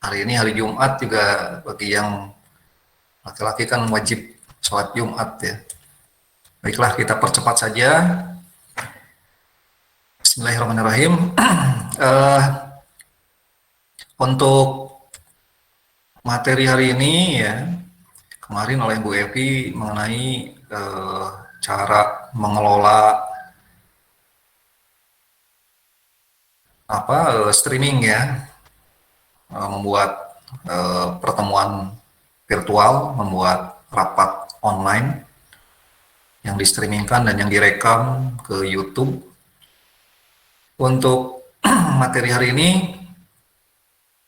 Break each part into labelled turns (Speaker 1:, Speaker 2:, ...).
Speaker 1: Hari ini hari Jumat juga bagi yang laki-laki kan wajib sholat Jumat ya. Baiklah, kita percepat saja. Bismillahirrahmanirrahim. Eh, untuk materi hari ini ya, kemarin oleh Bu Evi mengenai cara mengelola streaming ya, membuat pertemuan virtual, membuat rapat online yang di-streamingkan dan yang direkam ke YouTube. Untuk materi hari ini,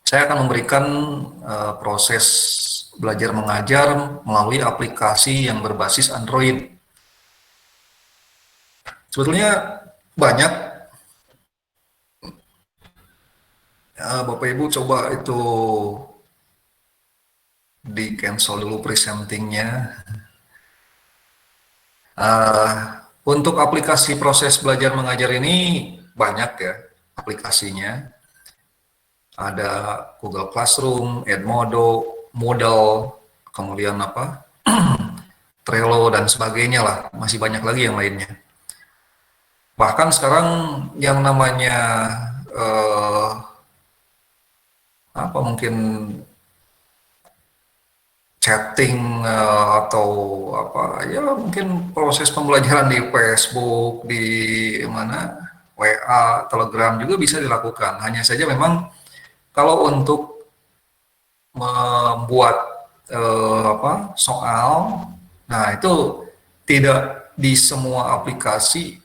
Speaker 1: saya akan memberikan proses belajar mengajar melalui aplikasi yang berbasis Android. Sebetulnya banyak, Bapak Ibu coba itu di cancel dulu presentingnya. Untuk aplikasi proses belajar mengajar ini banyak ya aplikasinya. Ada Google Classroom, Edmodo, Moodle, kemudian Trello dan sebagainya lah. Masih banyak lagi yang lainnya. Bahkan sekarang yang namanya mungkin chatting atau mungkin proses pembelajaran di Facebook, di WA, Telegram juga bisa dilakukan. Hanya saja memang kalau untuk membuat soal, nah itu tidak di semua aplikasi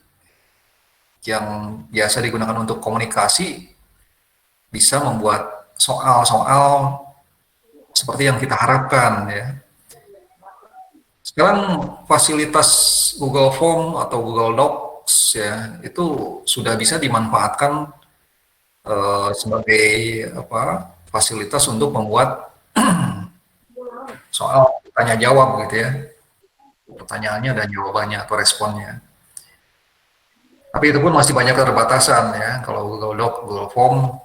Speaker 1: yang biasa digunakan untuk komunikasi bisa membuat soal-soal seperti yang kita harapkan ya. Sekarang fasilitas Google Form atau Google Docs ya itu sudah bisa dimanfaatkan sebagai fasilitas untuk membuat soal tanya jawab gitu ya, pertanyaannya dan jawabannya atau responnya. Tapi itu pun masih banyak keterbatasan ya. Kalau Google Doc, Google Form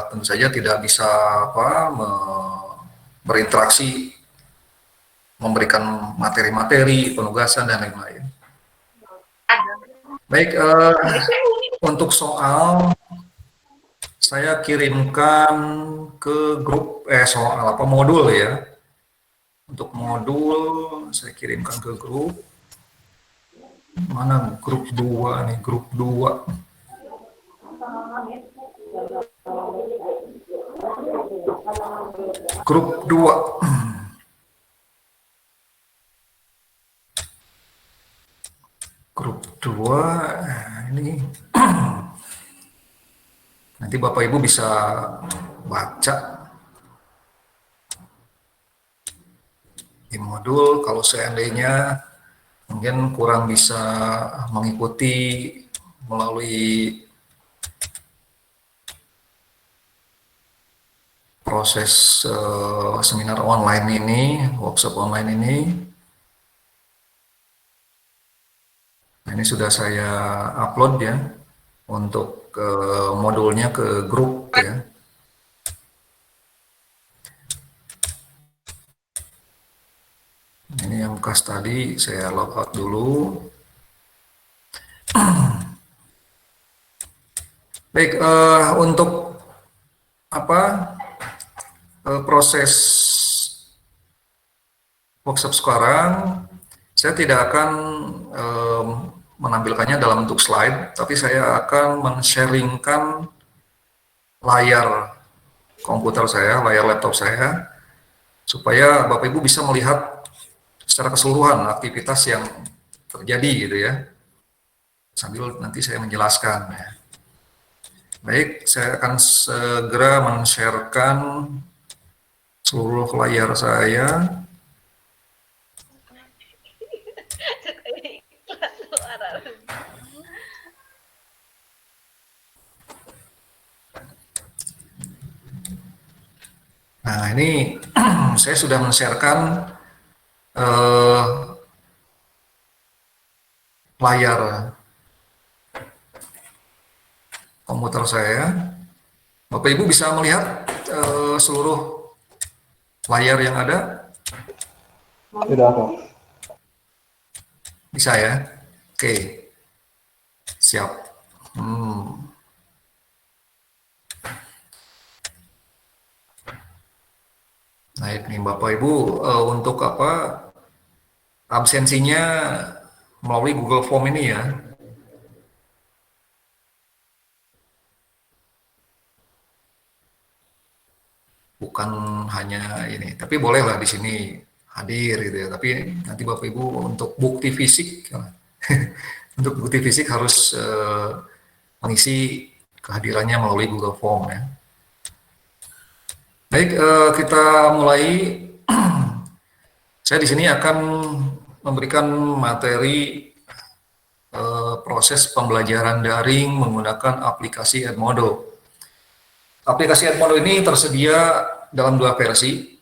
Speaker 1: tentu saja tidak bisa berinteraksi, memberikan materi-materi, penugasan dan lain-lain. Baik, untuk soal saya kirimkan ke grup modul ya. Untuk modul saya kirimkan ke grup. Mana grup 2 nih, grup 2. Grup 2. Grup 2 ini nanti Bapak Ibu bisa baca di modul. Kalau seandainya mungkin kurang bisa mengikuti melalui proses seminar online ini, workshop online ini. Nah, ini sudah saya upload ya untuk modulnya ke grup ya. Ini yang bekas tadi saya logout dulu. Baik, untuk proses workshop sekarang saya tidak akan menampilkannya dalam bentuk slide, tapi saya akan men-sharingkan layar komputer saya, layar laptop saya, supaya Bapak Ibu bisa melihat secara keseluruhan aktivitas yang terjadi gitu ya, sambil nanti saya menjelaskan ya. Baik, saya akan segera men-sharekan seluruh layar saya. Nah, ini saya sudah men-sharekan layar komputer saya. Bapak Ibu bisa melihat seluruh layar yang ada?
Speaker 2: Sudah, Pak.
Speaker 1: Bisa ya? Oke, siap. Baik nih Bapak Ibu, untuk apa absensinya melalui Google Form ini ya. Bukan hanya ini, tapi bolehlah di sini hadir gitu ya. Tapi nanti Bapak Ibu untuk bukti fisik, untuk bukti fisik harus mengisi kehadirannya melalui Google Form ya. Baik, kita mulai. Saya di sini akan memberikan materi proses pembelajaran daring menggunakan aplikasi Edmodo. Aplikasi Edmodo ini tersedia dalam 2 versi.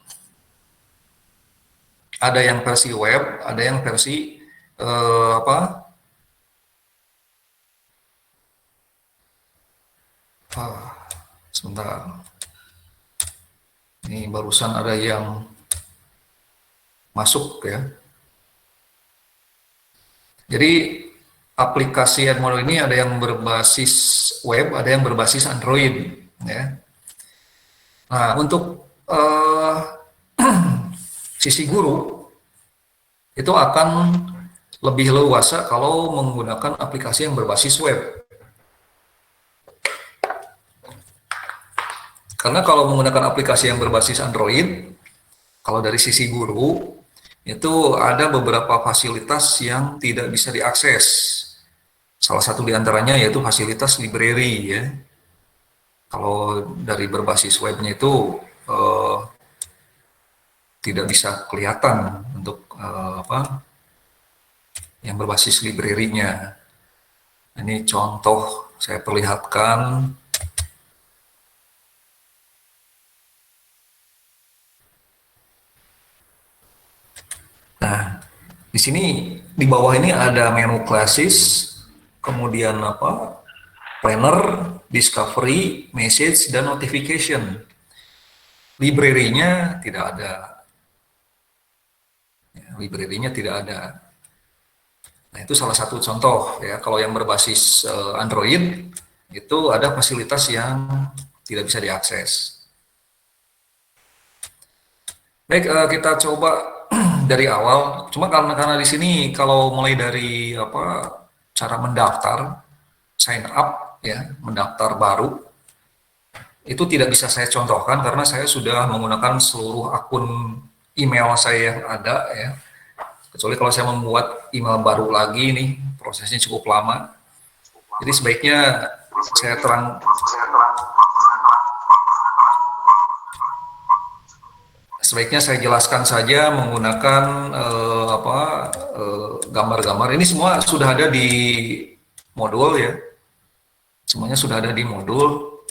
Speaker 1: Ada yang versi web, ada yang versi sebentar. Ini barusan ada yang masuk ya. Jadi aplikasi Edmodo ini ada yang berbasis web, ada yang berbasis Android ya. Nah, untuk sisi guru itu akan lebih leluasa kalau menggunakan aplikasi yang berbasis web. Karena kalau menggunakan aplikasi yang berbasis Android, kalau dari sisi guru, itu ada beberapa fasilitas yang tidak bisa diakses. Salah satu di antaranya yaitu fasilitas library ya. Kalau dari berbasis webnya itu tidak bisa kelihatan untuk yang berbasis library-nya. Ini contoh saya perlihatkan. Nah, di sini di bawah ini ada menu classes, kemudian planner, discovery, message, dan notification. Library-nya tidak ada. Library-nya tidak ada. Nah, itu salah satu contoh ya. Kalau yang berbasis Android itu ada fasilitas yang tidak bisa diakses. Baik, kita coba dari awal. Cuma karena di sini kalau mulai dari cara mendaftar, sign up ya, mendaftar baru, itu tidak bisa saya contohkan karena saya sudah menggunakan seluruh akun email saya yang ada ya. Kecuali kalau saya membuat email baru lagi nih, prosesnya cukup lama. Jadi sebaiknya saya jelaskan saja menggunakan gambar-gambar. Ini semua sudah ada di modul ya. Semuanya sudah ada di modul.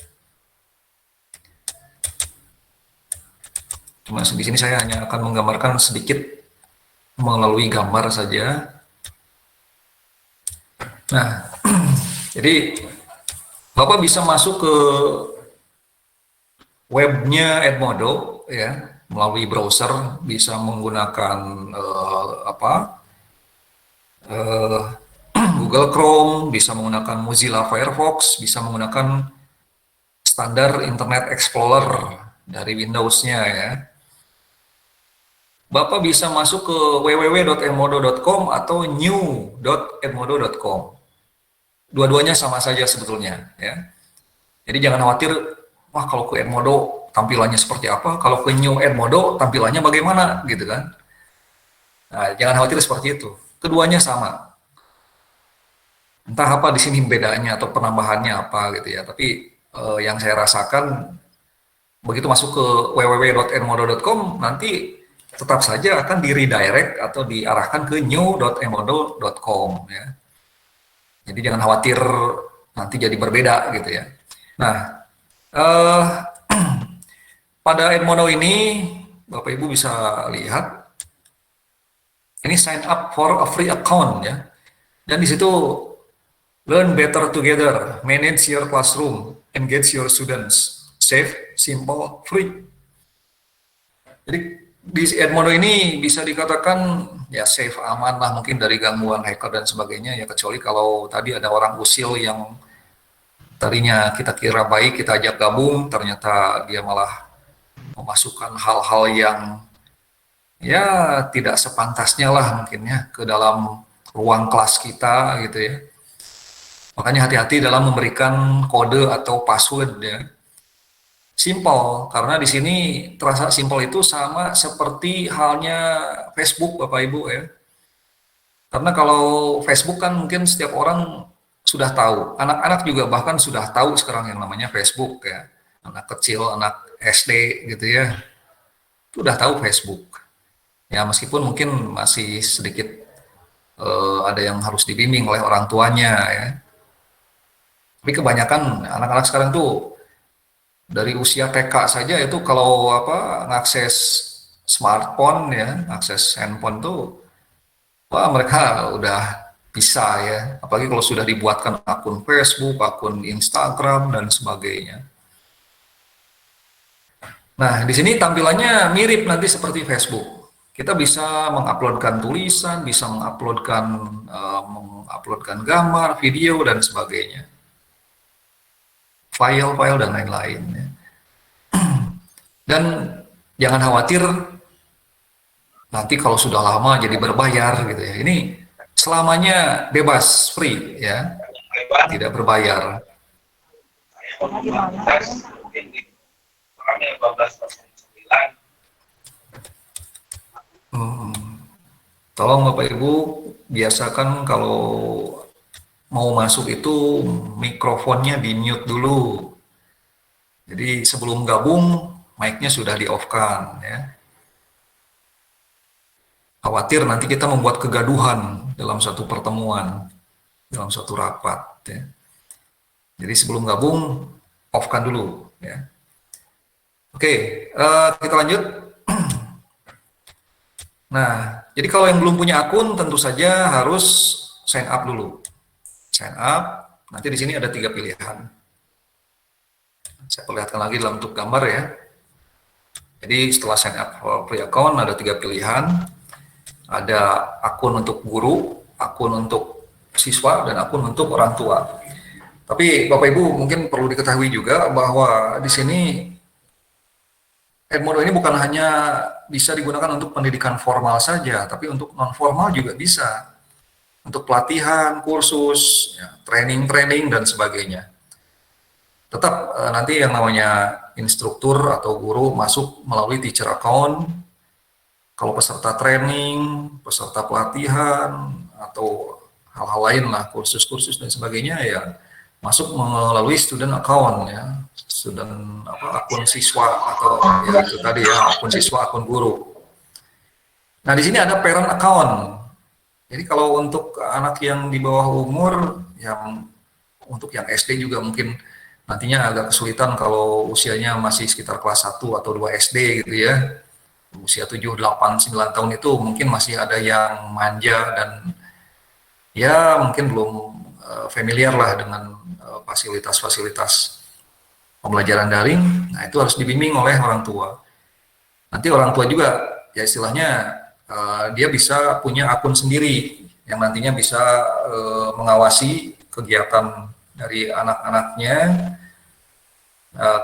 Speaker 1: Cuma di sini saya hanya akan menggambarkan sedikit melalui gambar saja. Nah, jadi Bapak bisa masuk ke webnya Edmodo ya, melalui browser, bisa menggunakan Google Chrome, bisa menggunakan Mozilla Firefox, bisa menggunakan standar Internet Explorer dari Windows-nya ya. Bapak bisa masuk ke www.edmodo.com atau new.edmodo.com. Dua-duanya sama saja sebetulnya ya. Jadi jangan khawatir, wah kalau ke Edmodo tampilannya seperti apa, kalau ke New Edmodo tampilannya bagaimana gitu kan. Nah, jangan khawatir seperti itu. Keduanya sama. Entah apa di sini bedanya atau penambahannya apa gitu ya. Tapi yang saya rasakan begitu masuk ke www.edmodo.com nanti tetap saja akan di redirect atau diarahkan ke new.edmodo.com ya. Jadi jangan khawatir nanti jadi berbeda gitu ya. Nah, pada Edmodo ini Bapak Ibu bisa lihat ini sign up for a free account ya. Dan di situ learn better together, manage your classroom, engage your students, safe, simple, free. Jadi di Edmodo ini bisa dikatakan ya safe, aman lah mungkin dari gangguan hacker dan sebagainya ya, kecuali kalau tadi ada orang usil yang tadinya kita kira baik, kita ajak gabung, ternyata dia malah memasukkan hal-hal yang ya tidak sepantasnya lah mungkin ya ke dalam ruang kelas kita gitu ya. Makanya hati-hati dalam memberikan kode atau password ya. Simple, karena di sini terasa simple itu sama seperti halnya Facebook Bapak Ibu ya. Karena kalau Facebook kan mungkin setiap orang sudah tahu, anak-anak juga bahkan sudah tahu sekarang yang namanya Facebook ya. Anak kecil, anak SD gitu ya, sudah tahu Facebook. Ya meskipun mungkin masih sedikit ada yang harus dibimbing oleh orang tuanya ya. Tapi kebanyakan anak-anak sekarang tuh dari usia TK saja itu kalau ngakses smartphone ya, akses handphone tuh, wah mereka udah bisa ya. Apalagi kalau sudah dibuatkan akun Facebook, akun Instagram dan sebagainya. Nah, di sini tampilannya mirip nanti seperti Facebook. Kita bisa menguploadkan tulisan, bisa menguploadkan gambar, video dan sebagainya. File-file dan lain-lain ya. Dan jangan khawatir nanti kalau sudah lama jadi berbayar gitu ya. Ini selamanya bebas, free ya, tidak berbayar. Tolong Bapak Ibu biasakan kalau mau masuk itu mikrofonnya di mute dulu. Jadi sebelum gabung mic-nya sudah di-off-kan ya. Khawatir nanti kita membuat kegaduhan dalam satu pertemuan, dalam satu rapat ya. Jadi sebelum gabung off-kan dulu ya. Oke, kita lanjut. Nah, jadi kalau yang belum punya akun tentu saja harus sign up dulu. Sign up, nanti di sini ada 3 pilihan. Saya perlihatkan lagi dalam bentuk gambar ya. Jadi setelah sign up for free account ada 3 pilihan. Ada akun untuk guru, akun untuk siswa, dan akun untuk orang tua. Tapi Bapak Ibu mungkin perlu diketahui juga bahwa di sini Edmodo ini bukan hanya bisa digunakan untuk pendidikan formal saja, tapi untuk non formal juga bisa. Untuk pelatihan, kursus, ya, training dan sebagainya. Tetap nanti yang namanya instruktur atau guru masuk melalui teacher account. Kalau peserta training, peserta pelatihan, atau hal-hal lain lah, kursus-kursus dan sebagainya ya masuk melalui student account ya, akun siswa atau ya itu tadi ya akun siswa, akun guru. Nah di sini ada parent account. Jadi kalau untuk anak yang di bawah umur, yang untuk yang SD juga mungkin nantinya agak kesulitan kalau usianya masih sekitar kelas 1 atau 2 SD gitu ya. Usia 7, 8, 9 tahun itu mungkin masih ada yang manja dan ya mungkin belum familiar lah dengan fasilitas-fasilitas pembelajaran daring. Nah itu harus dibimbing oleh orang tua. Nanti orang tua juga ya istilahnya dia bisa punya akun sendiri yang nantinya bisa mengawasi kegiatan dari anak-anaknya,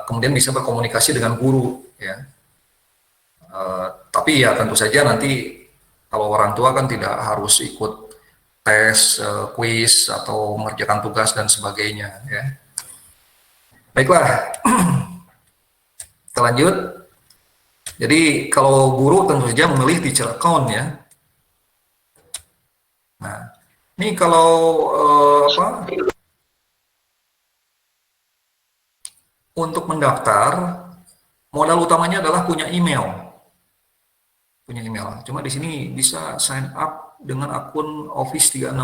Speaker 1: kemudian bisa berkomunikasi dengan guru ya. Tapi ya tentu saja nanti kalau orang tua kan tidak harus ikut tes, kuis atau mengerjakan tugas dan sebagainya ya. Baiklah, kita lanjut. Jadi kalau guru tentu saja memilih teacher account ya. Nah, ini kalau untuk mendaftar modal utamanya adalah punya email. Cuma di sini bisa sign up dengan akun Office 365.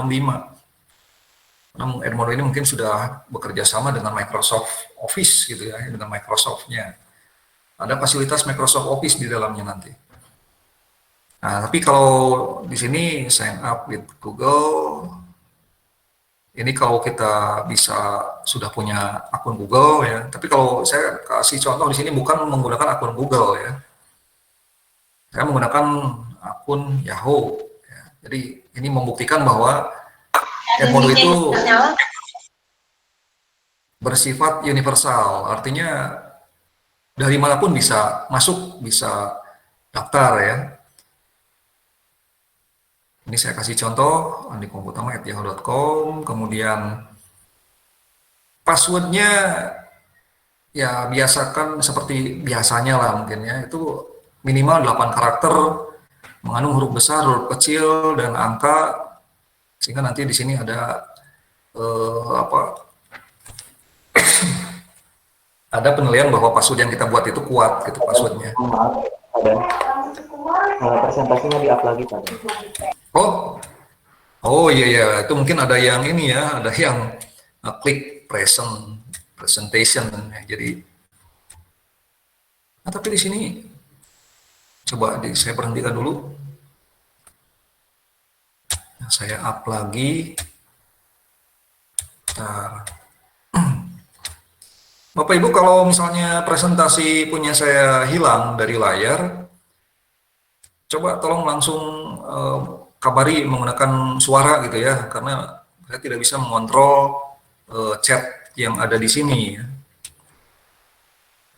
Speaker 1: Karena Edmodo ini mungkin sudah bekerja sama dengan Microsoft Office gitu ya, dengan Microsoft-nya. Ada fasilitas Microsoft Office di dalamnya nanti. Nah, tapi kalau di sini sign up with Google, ini kalau kita bisa sudah punya akun Google ya. Tapi kalau saya kasih contoh di sini bukan menggunakan akun Google ya. Saya menggunakan akun Yahoo. Ya. Jadi ini membuktikan bahwa Edmodo itu bersifat universal, artinya dari manapun bisa masuk, bisa daftar ya. Ini saya kasih contoh, andikongutama@yahoo.com, kemudian passwordnya ya biasakan seperti biasanya lah mungkin ya, itu minimal 8 karakter, mengandung huruf besar, huruf kecil, dan angka, sehingga nanti di sini ada ada penilaian bahwa password yang kita buat itu kuat gitu passwordnya.
Speaker 2: Maaf, ada. Presentasinya di-up lagi tadi.
Speaker 1: Oh iya ya, itu mungkin ada yang ini ya, ada yang klik presentation ya. Jadi, nah, tapi di sini coba saya berhentikan dulu. Nah, saya up lagi. Nah, Bapak Ibu, kalau misalnya presentasi punya saya hilang dari layar, coba tolong langsung kabari menggunakan suara gitu ya, karena saya tidak bisa mengontrol chat yang ada di sini ya.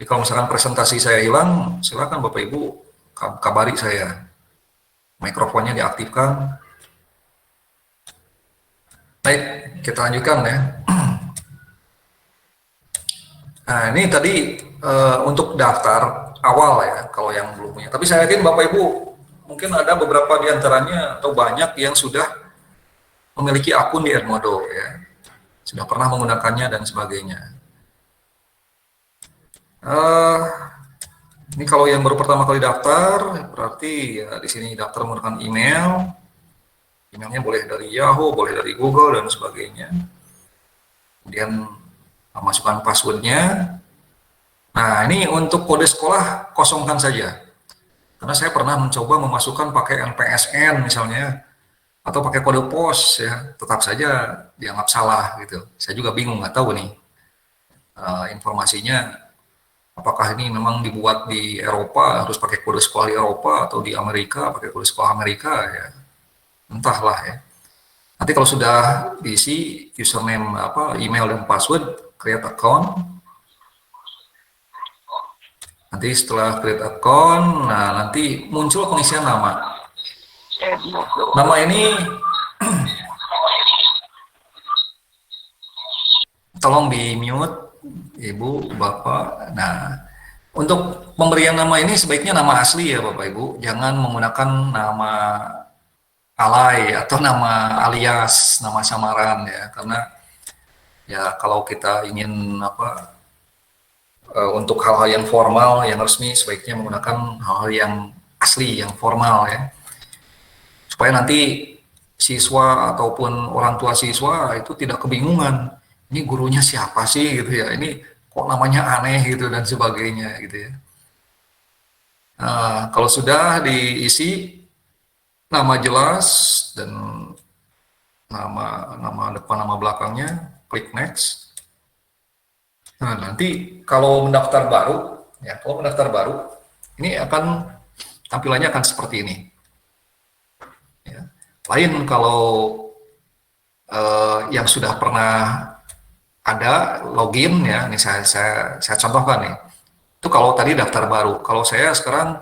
Speaker 1: Jadi kalau misalkan presentasi saya hilang, silakan Bapak Ibu kabari saya. Mikrofonnya diaktifkan. Baik, kita lanjutkan ya. Nah, ini tadi untuk daftar awal ya, kalau yang belum punya. Tapi saya yakin Bapak Ibu mungkin ada beberapa di antaranya atau banyak yang sudah memiliki akun di Edmodo ya, sudah pernah menggunakannya dan sebagainya. Ini kalau yang baru pertama kali daftar, berarti ya di sini daftar menggunakan email. Emailnya boleh dari Yahoo, boleh dari Google dan sebagainya. Kemudian masukkan passwordnya. Nah, ini untuk kode sekolah kosongkan saja. Karena saya pernah mencoba memasukkan pakai NPSN misalnya, atau pakai kode pos ya, tetap saja dianggap salah gitu. Saya juga bingung, nggak tahu nih informasinya apakah ini memang dibuat di Eropa harus pakai kode sekolah di Eropa atau di Amerika pakai kode sekolah Amerika ya, entahlah ya. Nanti kalau sudah diisi username email dan password, create account. Nanti setelah create account, nah nanti muncul pengisian nama. Nama ini tolong di mute, Ibu, Bapak. Nah, untuk pemberian nama ini sebaiknya nama asli ya Bapak Ibu, jangan menggunakan nama alay atau nama alias, nama samaran ya, karena ya kalau kita ingin untuk hal-hal yang formal, yang resmi, sebaiknya menggunakan hal-hal yang asli, yang formal ya, supaya nanti siswa ataupun orang tua siswa itu tidak kebingungan, ini gurunya siapa sih gitu ya, ini kok namanya aneh gitu dan sebagainya gitu ya. Nah, kalau sudah diisi nama jelas dan nama depan nama belakangnya, klik next. Nah, nanti kalau mendaftar baru, ya kalau mendaftar baru, ini akan tampilannya akan seperti ini. Ya. Lain kalau yang sudah pernah ada login ya, ini saya contohkan nih. Itu kalau tadi daftar baru, kalau saya sekarang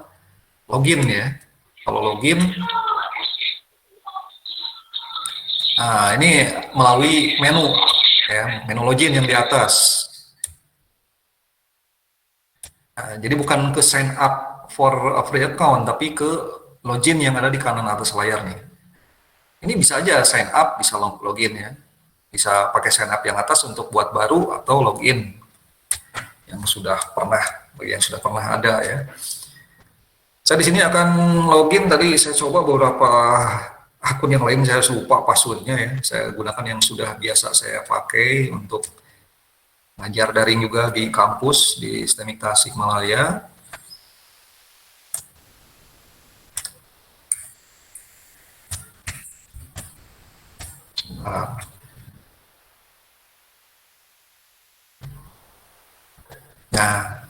Speaker 1: login ya. Kalau login, nah ini melalui menu ya, menu login yang di atas. Nah, jadi bukan ke sign up for a free account, tapi ke login yang ada di kanan atas layar nih. Ini bisa aja sign up, bisa login ya. Bisa pakai sign up yang atas untuk buat baru atau login yang sudah pernah ada ya. Saya di sini akan login, tadi saya coba beberapa akun yang lain, saya lupa passwordnya ya. Saya gunakan yang sudah biasa saya pakai untuk ngajar daring juga di kampus di STEMIK Tasikmalaya. Nah, Nah,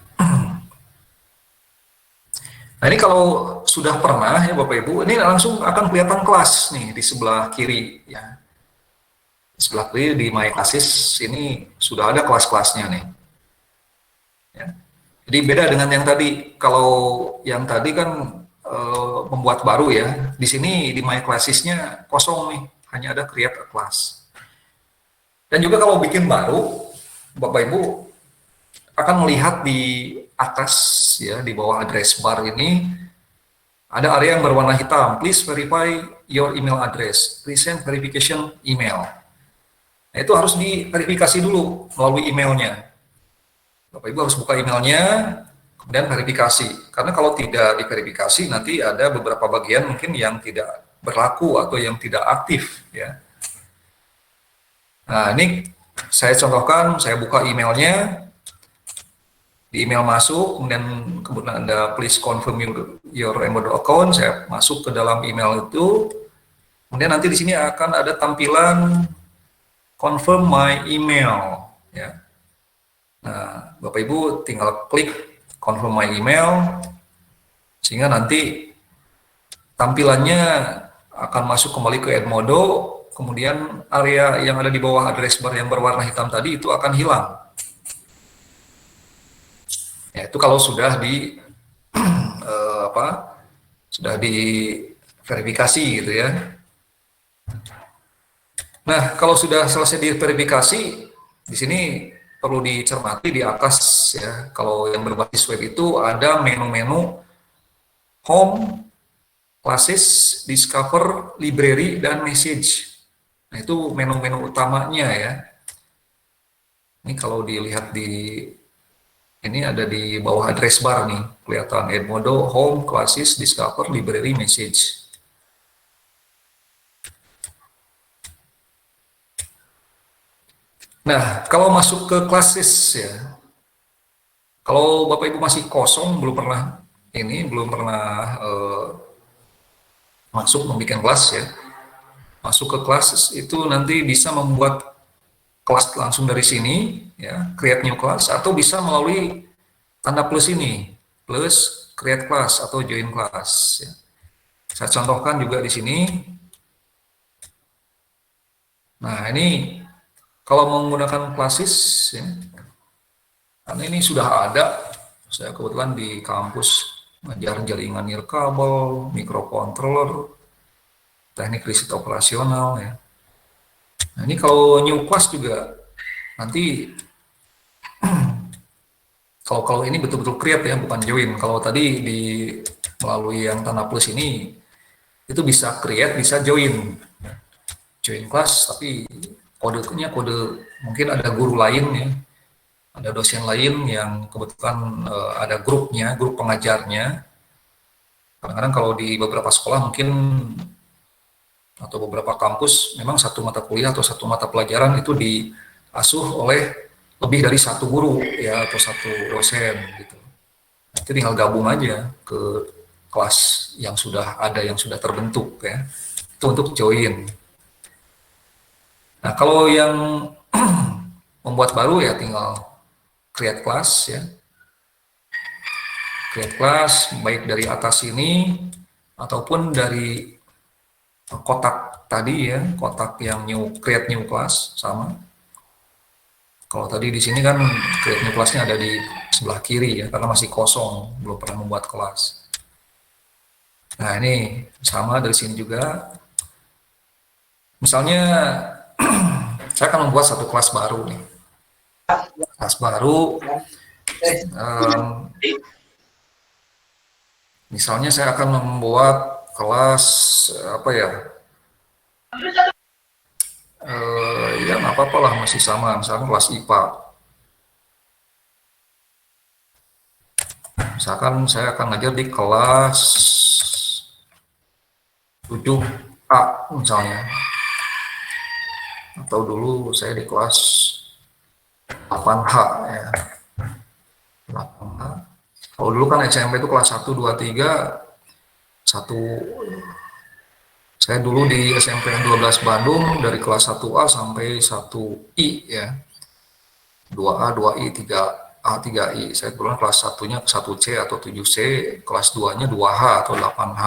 Speaker 1: nah ini kalau sudah pernah ya Bapak Ibu, ini langsung akan kelihatan kelas nih di sebelah kiri ya. Di sebelah kiri di My Classes ini sudah ada kelas-kelasnya nih. Ya. Jadi beda dengan yang tadi. Kalau yang tadi kan membuat baru ya. Di sini di My Classes-nya kosong nih, hanya ada create a class. Dan juga kalau bikin baru, Bapak Ibu akan melihat di atas ya, di bawah address bar ini ada area yang berwarna hitam. Please verify your email address. Present verification email. Nah, itu harus diverifikasi dulu melalui emailnya. Bapak Ibu harus buka emailnya, kemudian verifikasi. Karena kalau tidak diverifikasi, nanti ada beberapa bagian mungkin yang tidak berlaku atau yang tidak aktif. Ya. Nah, ini saya contohkan, saya buka emailnya, di email masuk, kemudian ada please confirm your Emodo account, saya masuk ke dalam email itu, kemudian nanti di sini akan ada tampilan confirm my email. Ya. Nah, Bapak Ibu tinggal klik confirm my email, sehingga nanti tampilannya akan masuk kembali ke Edmodo, kemudian area yang ada di bawah address bar yang berwarna hitam tadi itu akan hilang. Ya, itu kalau sudah di sudah diverifikasi gitu ya. Nah, kalau sudah selesai diverifikasi, di sini perlu dicermati di atas ya. Kalau yang berbasis web itu ada menu-menu home, classes, discover, library, dan message. Nah, itu menu-menu utamanya ya. Ini kalau dilihat ini ada di bawah address bar nih, kelihatan Edmodo, home, classes, discover, library, message. Nah, kalau masuk ke classes ya, kalau Bapak Ibu masih kosong, belum pernah masuk membuat kelas ya, masuk ke classes itu nanti bisa membuat kelas langsung dari sini ya, create new class, atau bisa melalui tanda plus ini, plus create class atau join class ya. Saya contohkan juga di sini. Nah, ini kalau menggunakan classes ya, karena ini sudah ada, saya kebetulan di kampus mengajar jaringan nirkabel, microcontroller, teknik riset operasional ya. Nah, ini kalau new class juga nanti kalau ini betul-betul create ya, bukan join. Kalau tadi melalui yang tanda plus ini itu bisa create, bisa join class, tapi kodenya kode mungkin ada guru lain ya, ada dosen lain yang kebetulan ada grupnya, grup pengajarnya. Kadang-kadang kalau di beberapa sekolah mungkin atau beberapa kampus memang satu mata kuliah atau satu mata pelajaran itu diasuh oleh lebih dari satu guru ya, atau satu dosen gitu. Nanti tinggal gabung aja ke kelas yang sudah ada, yang sudah terbentuk ya. Itu untuk join. Nah, kalau yang membuat baru ya tinggal create class ya. Create class baik dari atas ini ataupun dari kotak tadi ya, kotak yang create new class sama. Kalau tadi di sini kan create new class-nya ada di sebelah kiri ya, karena masih kosong, belum pernah membuat kelas. Nah, ini sama dari sini juga. Misalnya saya akan membuat satu kelas baru nih. Kelas baru, misalnya saya akan membuat kelas apa ya? Ya nggak apa-apa lah, masih sama, misalkan kelas IPA. Misalkan saya akan ngajar di kelas 7A misalnya. Atau dulu saya di kelas 8H ya. 8H. Kalau dulu kan SMP itu kelas 1, 2, 3, saya dulu di SMP 12 Bandung dari kelas 1A sampai 1I ya. 2A, 2I, 3 A3I. Saya kebetulan kelas 1-nya 1C atau 7C, kelas 2-nya 2H atau 8H.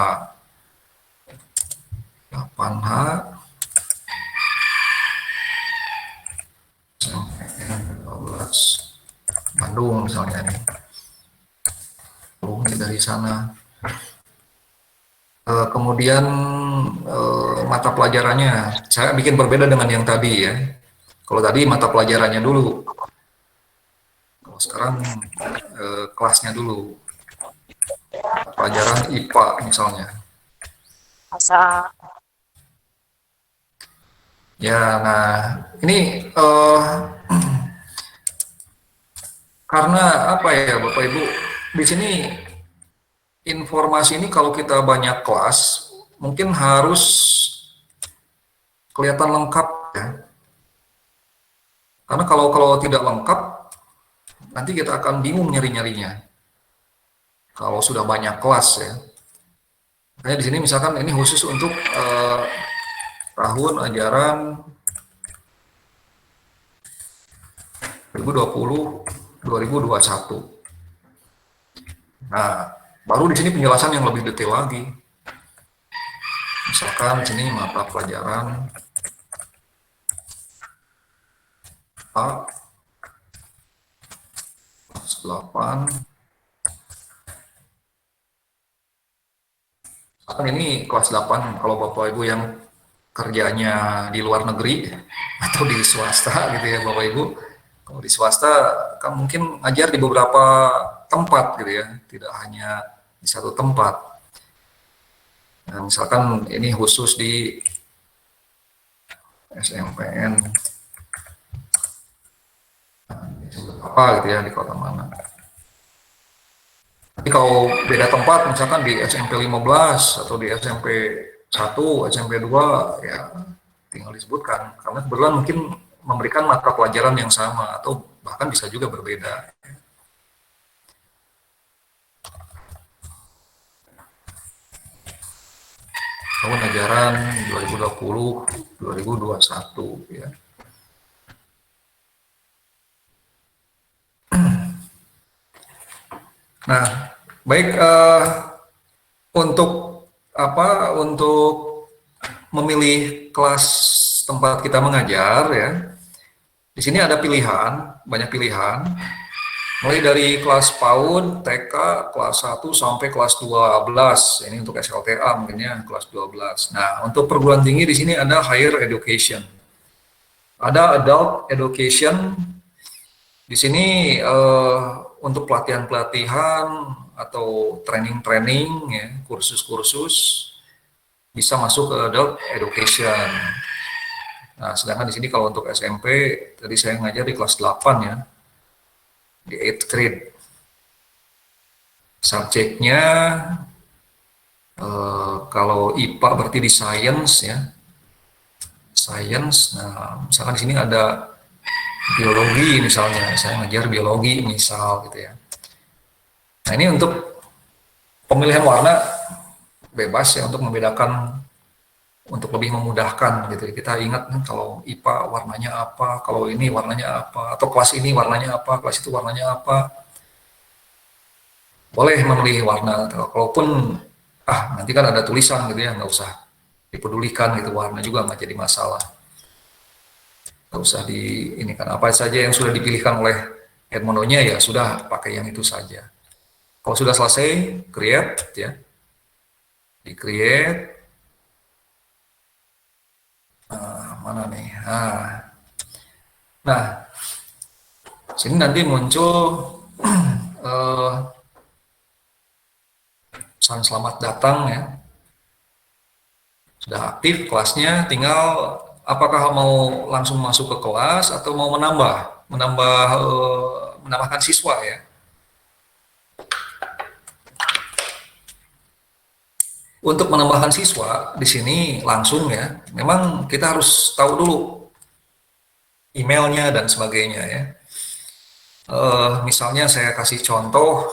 Speaker 1: 8H, SNMPN 12 Bandung misalnya nih. Ini dari sana. Kemudian mata pelajarannya, saya bikin berbeda dengan yang tadi ya. Kalau tadi mata pelajarannya dulu, kalau sekarang kelasnya dulu. Pelajaran IPA misalnya.
Speaker 3: Masa
Speaker 1: Ya, nah ini karena apa ya Bapak Ibu, di sini informasi ini kalau kita banyak kelas, mungkin harus kelihatan lengkap ya. Karena kalau tidak lengkap, nanti kita akan bingung nyari-nyarinya. Kalau sudah banyak kelas ya. Makanya di sini misalkan ini khusus untuk tahun ajaran 2020-2021. Nah, baru di sini penjelasan yang lebih detail lagi. Misalkan di sini mata pelajaran A 8. Misalkan ini kelas 8 kalau Bapak Ibu yang kerjanya di luar negeri atau di swasta gitu ya Bapak Ibu. Kalau di swasta kan mungkin ngajar di beberapa tempat gitu ya, tidak hanya di satu tempat. Nah, misalkan ini khusus di SNMPN apa gitu ya, di kota mana. Tapi kalau beda tempat misalkan di SMP 15 atau di SMP 1, SMP 2 ya tinggal disebutkan karena kebetulan mungkin memberikan mata pelajaran yang sama atau bahkan bisa juga berbeda. Tahun ajaran 2020-2021 ya. Nah, baik untuk apa? Untuk memilih kelas tempat kita mengajar ya. Di sini ada pilihan, banyak pilihan. Mulai dari kelas PAUD, TK, kelas 1 sampai kelas 12. Ini untuk SLTA mungkin ya, kelas 12. Nah, untuk perguruan tinggi di sini ada higher education. Ada adult education. Di sini untuk pelatihan-pelatihan atau training-training ya, kursus-kursus bisa masuk ke adult education. Nah, sedangkan di sini kalau untuk SMP tadi saya ngajar di kelas 8 ya. Di 8th grade. Subjeknya kalau IPA berarti di science ya. Science. Nah, misalkan di sini ada biologi misalnya, saya ngajar biologi misal gitu ya. Nah, ini untuk pemilihan warna bebas ya untuk membedakan, untuk lebih memudahkan gitu. Kita ingat kalau IPA warnanya apa, kalau ini warnanya apa, atau kelas ini warnanya apa, kelas itu warnanya apa. Boleh memilih warna. Kalaupun nanti kan ada tulisan gitu ya, nggak usah dipedulikan gitu, warna juga nggak jadi masalah. Nggak usah ini kan apa saja yang sudah dipilihkan oleh Edmondonya ya sudah pakai yang itu saja. Kalau sudah selesai, create ya, di create. Mana nih? Nah, sini nanti muncul pesan selamat datang ya. Sudah aktif kelasnya, tinggal apakah mau langsung masuk ke kelas atau mau menambahkan siswa ya. Untuk menambahkan siswa di sini langsung ya, memang kita harus tahu dulu emailnya dan sebagainya ya. Misalnya saya kasih contoh,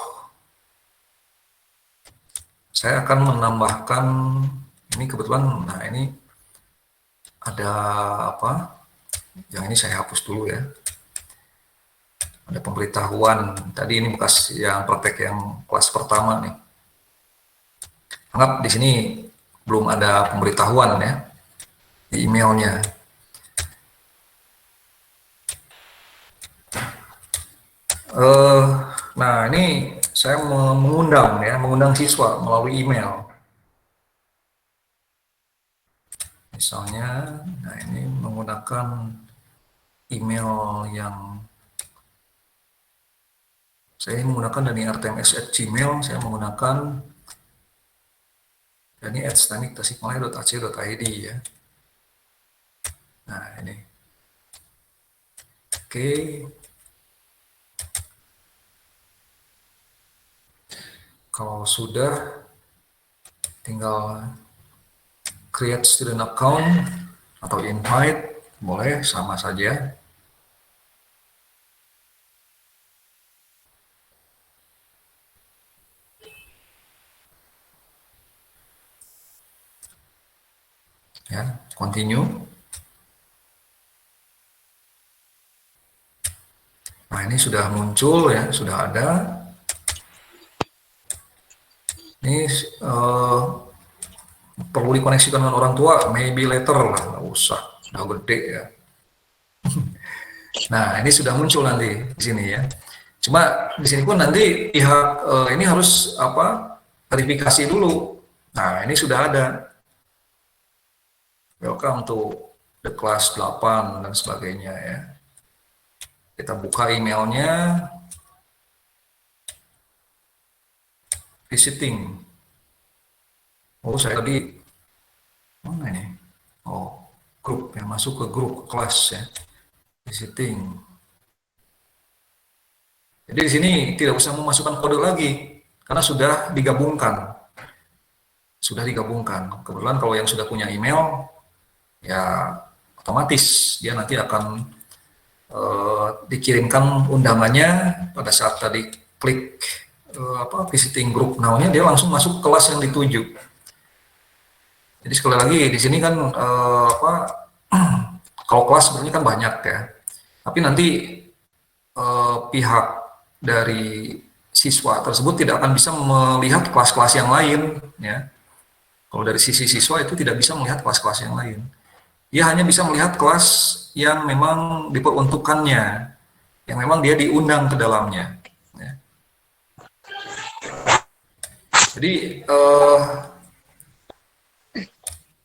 Speaker 1: saya akan menambahkan ini kebetulan, nah ini ada apa? Yang ini saya hapus dulu ya. Ada pemberitahuan. Tadi ini bekas yang praktek yang kelas pertama nih. Anggap di sini belum ada pemberitahuan ya di emailnya. Nah ini saya mengundang siswa melalui email. Misalnya, nah ini menggunakan email yang saya menggunakan dari rtms@gmail, saya menggunakan dani@stanik.tasikmalaya.ac.id ya. Nah ini, oke. Kalau sudah, tinggal create student account atau invite, boleh sama saja. Ya, continue. Nah ini sudah muncul ya, sudah ada. Ini perlu dikoneksikan dengan orang tua, maybe later lah, nggak usah, udah gede ya. Nah ini sudah muncul nanti di sini ya. Cuma di sini pun nanti pihak ini harus apa, verifikasi dulu. Nah ini sudah ada. Welcome to the class 8 dan sebagainya ya. Kita buka emailnya. Visiting. Oh saya tadi mana ini? Oh grup ya, masuk ke grup kelas ya. Visiting. Jadi di sini tidak usah memasukkan kode lagi karena sudah digabungkan. Sudah digabungkan. Kebetulan kalau yang sudah punya email ya otomatis dia nanti akan dikirimkan undangannya pada saat tadi klik visiting group now-nya, dia langsung masuk kelas yang dituju. Jadi sekali lagi di sini kan kalau kelas sebenarnya kan banyak ya, tapi nanti pihak dari siswa tersebut tidak akan bisa melihat kelas-kelas yang lain ya. Kalau dari sisi siswa itu tidak bisa melihat kelas-kelas yang lain. Dia hanya bisa melihat kelas yang memang diperuntukkannya, yang memang dia diundang ke dalamnya. Ya. Jadi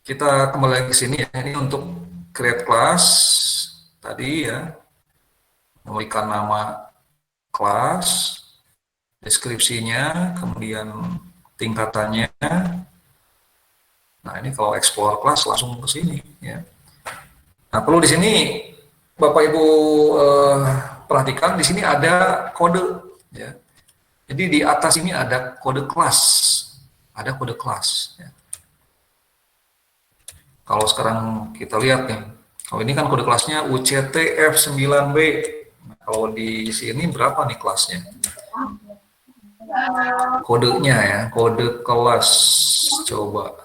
Speaker 1: kita kembali lagi ke sini ya. Ini untuk create class tadi ya, memberikan nama kelas, deskripsinya, kemudian tingkatannya. Nah ini kalau explore kelas langsung ke sini ya. Nah perlu di sini Bapak Ibu perhatikan di sini ada kode ya. Jadi di atas ini ada kode kelas, ada kode kelas. Ya. Kalau sekarang kita lihat nih, kalau ini kan kode kelasnya UCT F9B. Nah, kalau di sini berapa nih kelasnya? Kodenya ya, kode kelas. Coba.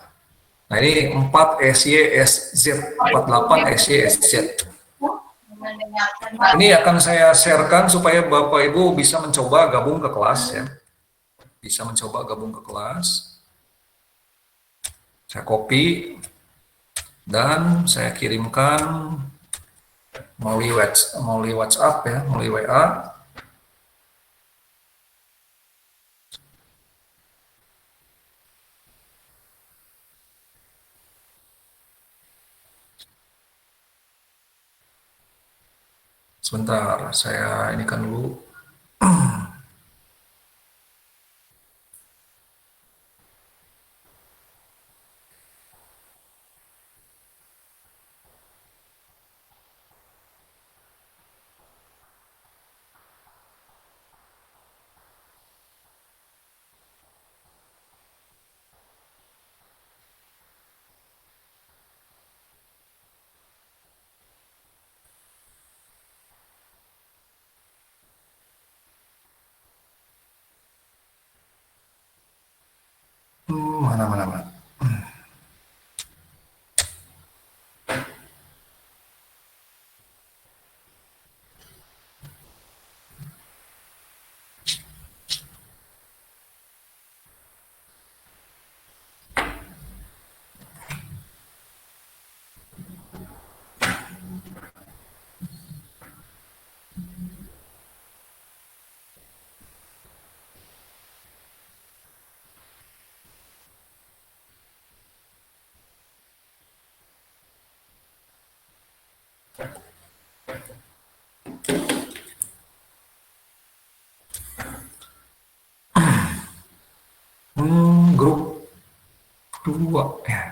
Speaker 1: Nah ini 4 SYSZ, 48 SYSZ. Ini akan saya sharekan supaya Bapak Ibu bisa mencoba gabung ke kelas ya. Bisa mencoba gabung ke kelas. Saya copy dan saya kirimkan melalui WhatsApp ya, melalui WA. Sebentar, saya ini kan dulu. Mana. Grup 2 ya.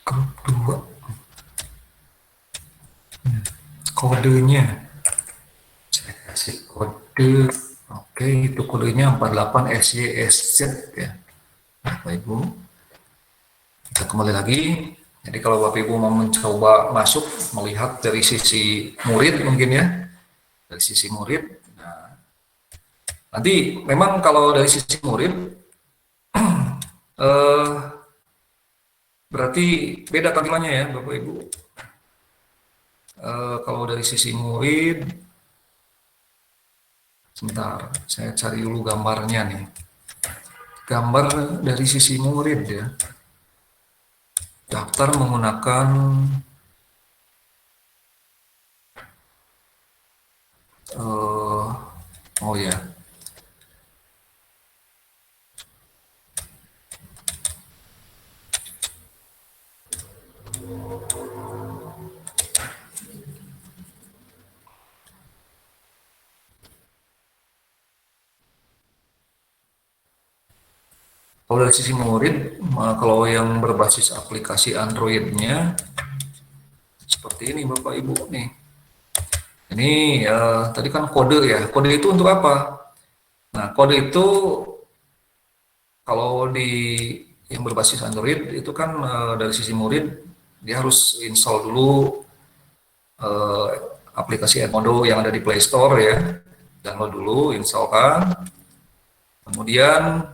Speaker 1: Grup 2. Kodenya. Saya kasih kode. Oke, itu kodenya 48 SYSZ ya. Bapak Ibu. Kita kembali lagi. Jadi kalau Bapak Ibu mau mencoba masuk, melihat dari sisi murid mungkin ya. Dari sisi murid. Nah, nanti memang kalau dari sisi murid, berarti beda tampilannya ya Bapak Ibu. Kalau dari sisi murid, sebentar, saya cari dulu gambarnya nih. Gambar dari sisi murid ya. Daftar menggunakan oh ya. Kalau dari sisi murid, kalau yang berbasis aplikasi Android-nya seperti ini Bapak Ibu nih. Ini tadi kan kode ya. Kode itu untuk apa? Nah, kode itu kalau di yang berbasis Android itu kan dari sisi murid dia harus install dulu aplikasi Edmodo yang ada di Play Store ya. Download dulu, installkan. Kemudian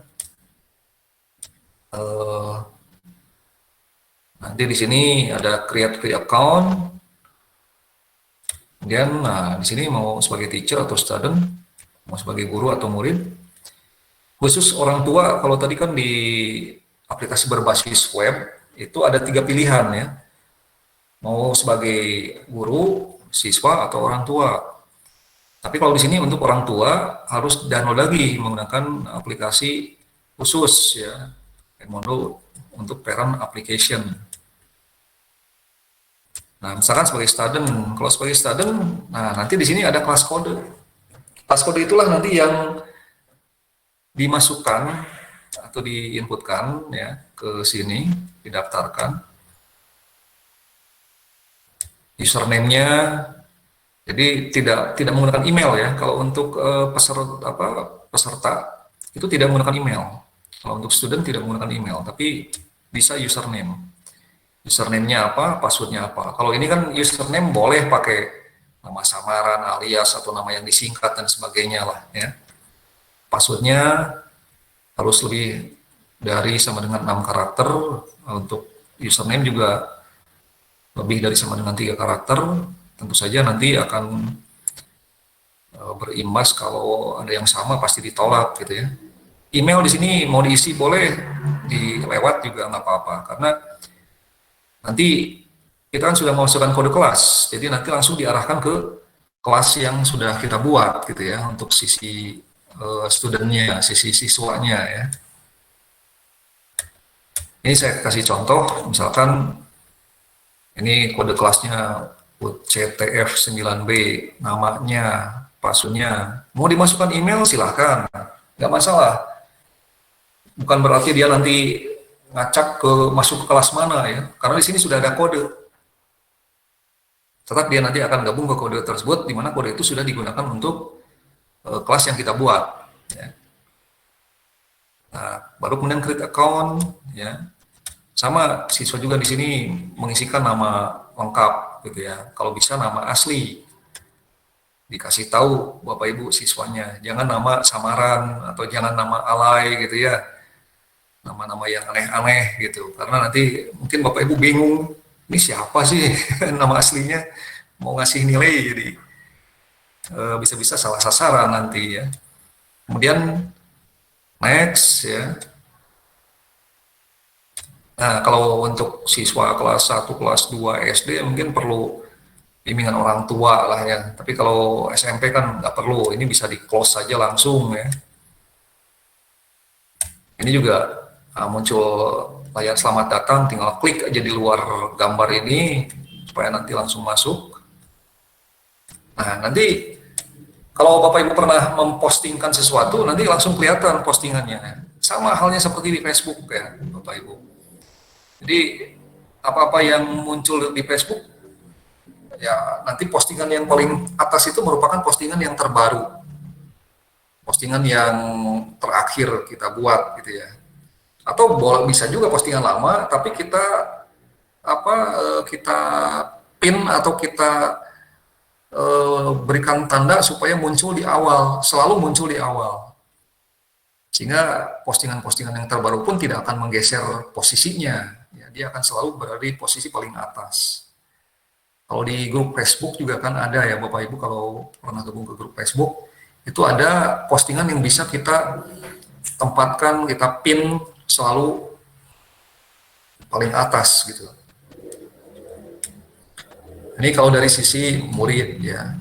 Speaker 1: nanti di sini ada create account. Kemudian nah di sini mau sebagai teacher atau student, mau sebagai guru atau murid. Khusus orang tua, kalau tadi kan di aplikasi berbasis web itu ada 3 pilihan ya. Mau sebagai guru, siswa atau orang tua. Tapi kalau di sini untuk orang tua harus download lagi menggunakan aplikasi khusus ya, Edmodo untuk parent application. Nah, misalkan sebagai student, kalau sebagai student, nah nanti di sini ada kelas kode. Kelas kode itulah nanti yang dimasukkan atau diinputkan ya ke sini, didaftarkan. Username-nya, jadi tidak menggunakan email ya. Kalau untuk peserta itu tidak menggunakan email. Kalau untuk student tidak menggunakan email, tapi bisa username. Username-nya apa, password-nya apa. Kalau ini kan username boleh pakai nama samaran, alias atau nama yang disingkat dan sebagainya lah ya. Password-nya harus lebih dari sama dengan 6 karakter. Untuk username juga lebih dari sama dengan 3 karakter. Tentu saja nanti akan berimbas kalau ada yang sama pasti ditolak gitu ya. Email di sini mau diisi boleh, dilewat juga nggak apa-apa karena nanti kita kan sudah memasukkan kode kelas, jadi nanti langsung diarahkan ke kelas yang sudah kita buat gitu ya untuk sisi studentnya, sisi siswanya ya. Ini saya kasih contoh, misalkan ini kode kelasnya CTF 9B, namanya, passwordnya. Mau dimasukkan email silahkan, nggak masalah. Bukan berarti dia nanti ngacak masuk ke kelas mana ya, karena di sini sudah ada kode. Tetap dia nanti akan gabung ke kode tersebut, di mana kode itu sudah digunakan untuk kelas yang kita buat. Ya. Nah, baru kemudian create account, ya. Sama siswa juga di sini mengisikan nama lengkap, gitu ya. Kalau bisa nama asli, dikasih tahu Bapak Ibu siswanya, jangan nama samaran atau jangan nama alay, gitu ya. Nama-nama yang aneh-aneh gitu, karena nanti mungkin Bapak Ibu bingung, ini siapa sih nama aslinya, mau ngasih nilai, jadi bisa-bisa salah sasaran nanti ya. Kemudian next ya. Nah, kalau untuk siswa kelas 1, kelas 2 SD mungkin perlu bimbingan orang tua lah ya. Tapi kalau SMP kan nggak perlu, ini bisa di close saja langsung ya. Ini juga muncul layar selamat datang, tinggal klik aja di luar gambar ini supaya nanti langsung masuk. Nah, nanti kalau Bapak Ibu pernah mempostingkan sesuatu, nanti langsung kelihatan postingannya. Sama halnya seperti di Facebook ya, Bapak Ibu. Jadi apa-apa yang muncul di Facebook, ya nanti postingan yang paling atas itu merupakan postingan yang terbaru. Postingan yang terakhir kita buat gitu ya. Atau bisa juga postingan lama, tapi kita kita pin atau kita berikan tanda supaya muncul di awal, selalu muncul di awal. Sehingga postingan-postingan yang terbaru pun tidak akan menggeser posisinya. Ya, dia akan selalu berada di posisi paling atas. Kalau di grup Facebook juga kan ada ya Bapak Ibu, kalau pernah gabung ke grup Facebook, itu ada postingan yang bisa kita tempatkan, kita pin selalu paling atas gitu. Ini kalau dari sisi murid ya,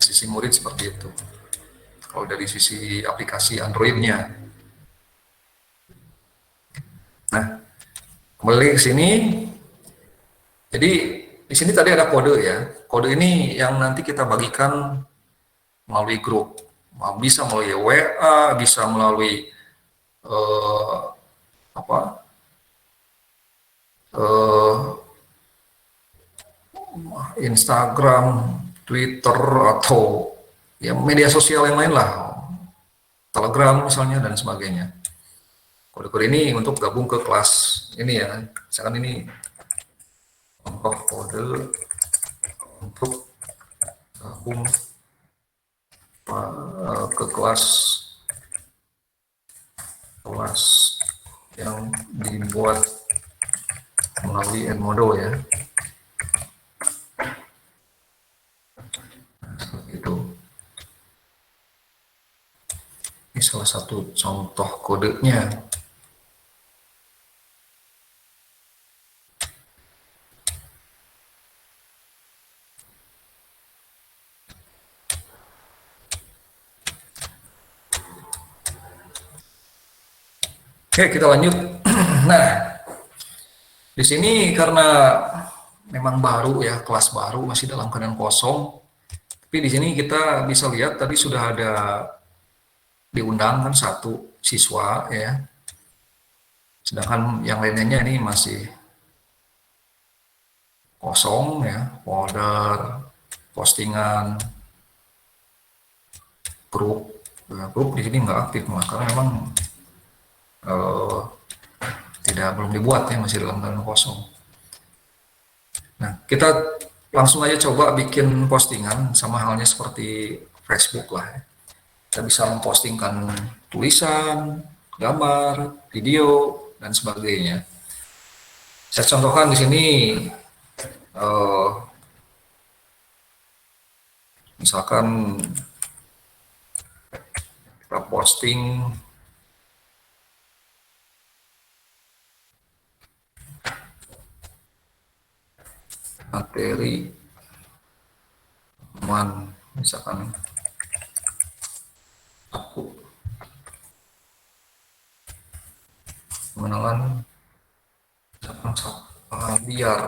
Speaker 1: sisi murid seperti itu. Kalau dari sisi aplikasi Android-nya. Nah, kembali ke sini. Jadi di sini tadi ada kode ya. Kode ini yang nanti kita bagikan melalui grup. Bisa melalui WA, bisa melalui Instagram, Twitter, atau ya media sosial yang lain lah, Telegram misalnya dan sebagainya. Kode-kode ini untuk gabung ke kelas ini ya. Misalkan ini contoh kode untuk gabung ke kelas yang dibuat melalui Edmodo ya. Ini salah satu contoh kodenya. Oke, kita lanjut. Nah, di sini karena memang baru ya, kelas baru, masih dalam keadaan kosong. Tapi di sini kita bisa lihat tadi sudah ada diundang kan satu siswa ya, sedangkan yang lainnya ini masih kosong ya, folder, postingan, grup. Grup di sini nggak aktif karena memang belum dibuat ya, masih dalam keadaan kosong. Nah, kita langsung aja coba bikin postingan sama halnya seperti Facebook lah ya. Kita bisa mempostingkan tulisan, gambar, video, dan sebagainya. Saya contohkan di sini, misalkan kita posting materi teman, misalkan aku mengenalkan biar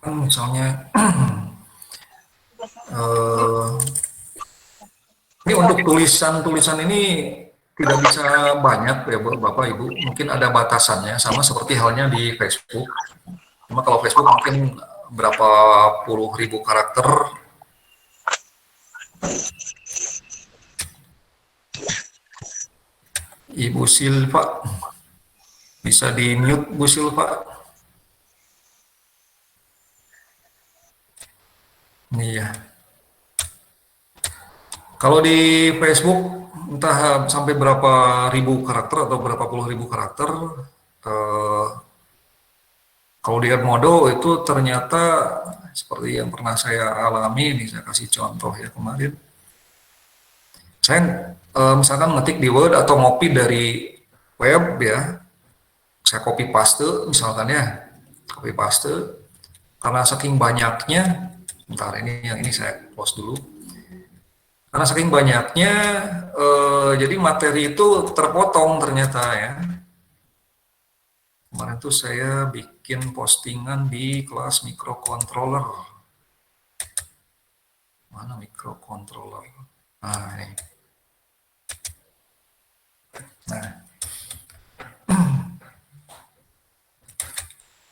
Speaker 1: misalnya ini untuk tulisan ini tidak bisa banyak ya Bapak Ibu, mungkin ada batasannya, sama seperti halnya di Facebook. Cuma kalau Facebook mungkin berapa puluh ribu karakter. Ibu Silva, bisa di mute Bu Silva. Iya. Kalau di Facebook entah sampai berapa ribu karakter atau berapa puluh ribu karakter, Kalau di Edmodo itu ternyata seperti yang pernah saya alami, nih saya kasih contoh ya kemarin. Saya misalkan ngetik di Word atau ngopi dari web ya, saya copy paste misalkan ya, copy paste, karena saking banyaknya, bentar ini yang ini saya close dulu. Karena saking banyaknya, jadi materi itu terpotong ternyata ya. Kemarin tuh saya bikin postingan di kelas microcontroller. Mana microcontroller? Nah, ini. Nah,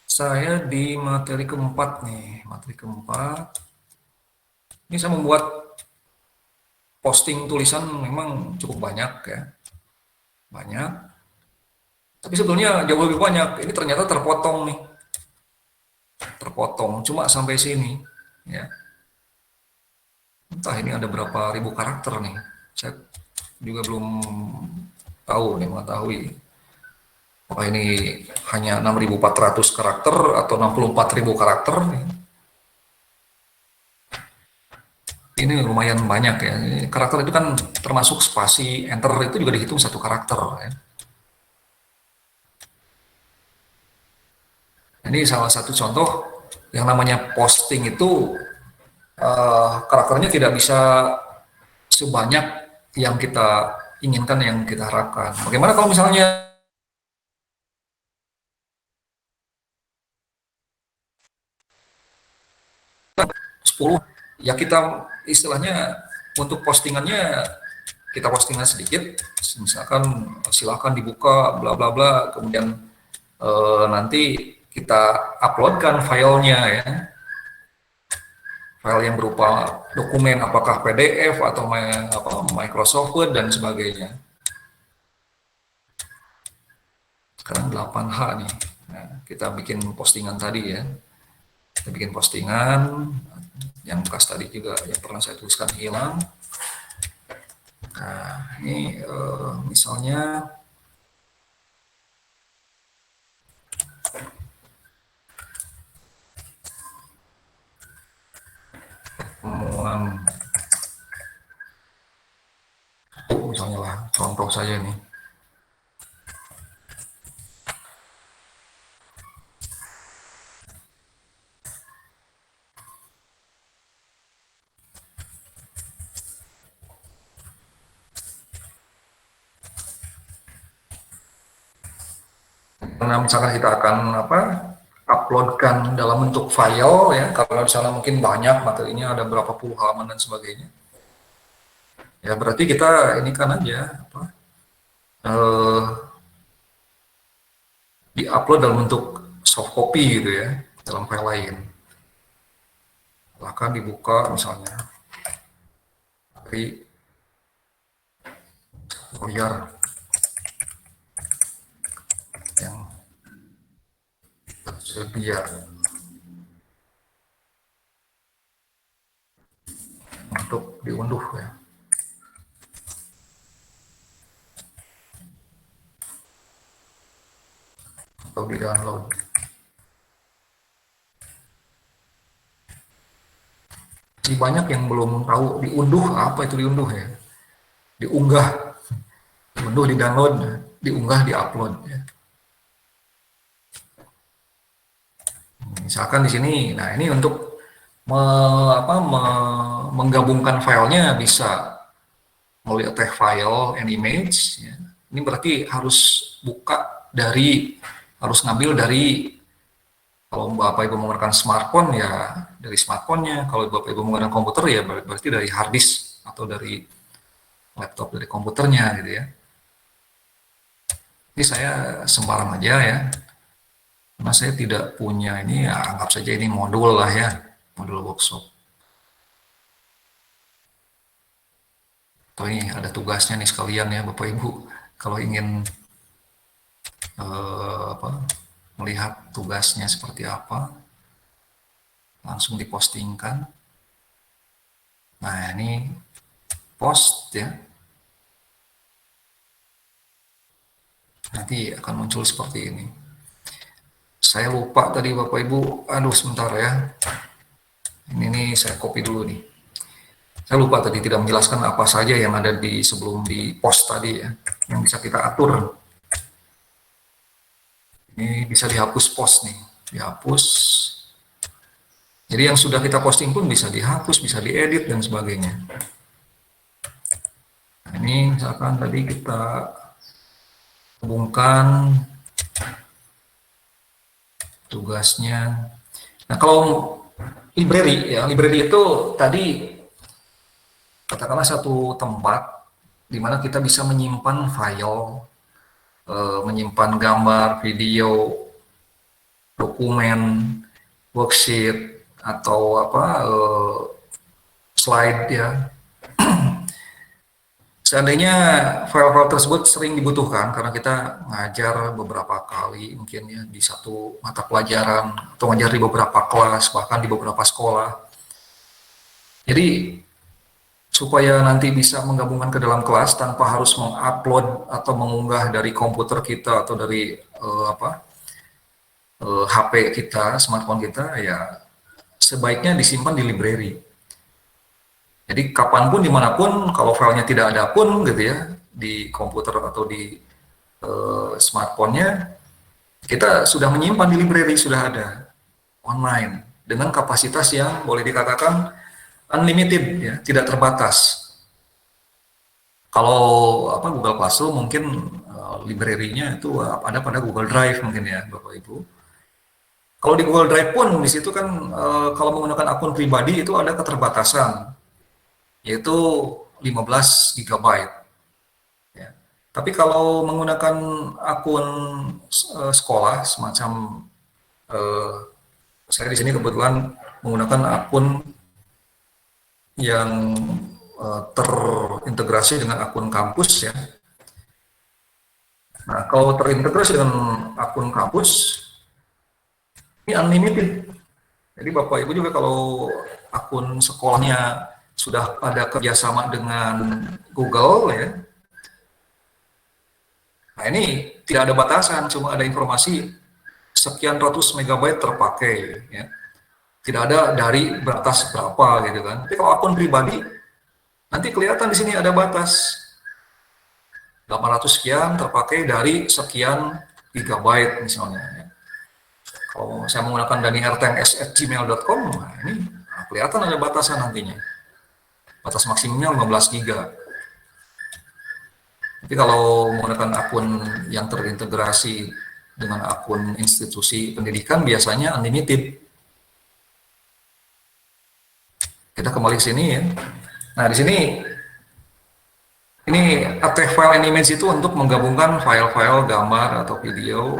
Speaker 1: saya di materi keempat nih, materi keempat. Ini saya membuat posting tulisan memang cukup banyak ya, banyak. Tapi sebetulnya jauh lebih banyak. Ini ternyata terpotong nih, terpotong. Cuma sampai sini, ya. Entah ini ada berapa ribu karakter nih. Saya juga belum tahu nih, mengetahui. Apakah ini hanya 6.400 karakter atau 64.000 karakter? Ini lumayan banyak ya. Karakter itu kan termasuk spasi, enter itu juga dihitung satu karakter ya. Ini salah satu contoh yang namanya posting itu karakternya tidak bisa sebanyak yang kita inginkan, yang kita harapkan. Bagaimana kalau misalnya 10, ya kita istilahnya untuk postingannya kita postingan sedikit, misalkan silakan dibuka bla bla bla, kemudian nanti kita uploadkan filenya ya, file yang berupa dokumen apakah PDF atau Microsoft Word dan sebagainya. Sekarang 8H nih, nah, kita bikin postingan tadi ya, kita bikin postingan yang bekas tadi juga yang pernah saya tuliskan hilang. Nah ini misalnya omongan, misalnya lah contoh saja nih. Karena misalkan kita akan uploadkan dalam bentuk file ya, kalau misalnya mungkin banyak materinya, ada berapa puluh halaman dan sebagainya. Ya berarti kita ini kan aja di-upload dalam bentuk soft copy gitu ya, dalam file lain. Silahkan dibuka misalnya dari layar yang tersedia untuk diunduh ya. Atau di download. Masih banyak yang belum tahu diunduh apa itu diunduh ya. Diunggah, diunduh, di download, diunggah, diupload ya. Misalkan di sini, nah ini untuk menggabungkan filenya bisa melalui attach file and image ya. Ini berarti harus buka dari, harus ngambil dari, kalau Bapak Ibu menggunakan smartphone ya dari smartphone-nya, kalau Bapak Ibu menggunakan komputer ya berarti dari hard disk atau dari laptop, dari komputernya gitu ya. Ini saya sembarang aja ya, karena saya tidak punya ini ya, anggap saja ini modul lah ya, modul workshop. Atau ini ada tugasnya nih sekalian ya Bapak Ibu, kalau ingin melihat tugasnya seperti apa, langsung dipostingkan. Nah ini post ya, nanti akan muncul seperti ini. Saya lupa tadi Bapak Ibu, aduh sebentar ya. Ini nih saya copy dulu nih. Saya lupa tadi tidak menjelaskan apa saja yang ada di sebelum di post tadi ya, yang bisa kita atur. Ini bisa dihapus post nih, dihapus. Jadi yang sudah kita posting pun bisa dihapus, bisa diedit dan sebagainya. Nah, ini misalkan tadi kita hubungkan tugasnya. Nah, kalau library ya, library itu tadi katakanlah satu tempat di mana kita bisa menyimpan file, menyimpan gambar, video, dokumen, worksheet atau slide ya. Seandainya file-file tersebut sering dibutuhkan karena kita ngajar beberapa kali mungkin ya di satu mata pelajaran atau ngajar di beberapa kelas bahkan di beberapa sekolah. Jadi supaya nanti bisa menggabungkan ke dalam kelas tanpa harus mengupload atau mengunggah dari komputer kita atau dari HP kita, smartphone kita, ya sebaiknya disimpan di library. Jadi kapanpun, dimanapun, kalau filenya tidak ada pun gitu ya, di komputer atau di smartphone-nya, kita sudah menyimpan di library, sudah ada, online, dengan kapasitas yang boleh dikatakan unlimited, ya, tidak terbatas. Kalau Google Classroom mungkin library-nya itu ada pada Google Drive mungkin ya, Bapak Ibu. Kalau di Google Drive pun di situ kan kalau menggunakan akun pribadi itu ada keterbatasan, yaitu 15 GB. Ya. Tapi kalau menggunakan akun sekolah semacam saya di sini kebetulan menggunakan akun yang terintegrasi dengan akun kampus ya. Nah, kalau terintegrasi dengan akun kampus ini unlimited. Jadi Bapak Ibu juga kalau akun sekolahnya sudah ada kerjasama dengan Google ya. Nah ini tidak ada batasan, cuma ada informasi sekian ratus megabyte terpakai ya. Tidak ada dari batas berapa gitu kan. Tapi kalau akun pribadi nanti kelihatan di sini ada batas 800 sekian terpakai dari sekian gigabyte misalnya. Ya. Kalau saya menggunakan daniartangs@gmail.com, nah ini kelihatan ada batasan nantinya. Batas maksimumnya 15 giga. Tapi kalau menggunakan akun yang terintegrasi dengan akun institusi pendidikan biasanya unlimited. Kita kembali ke sini ya. Nah, di sini ini attach file and image itu untuk menggabungkan file-file gambar atau video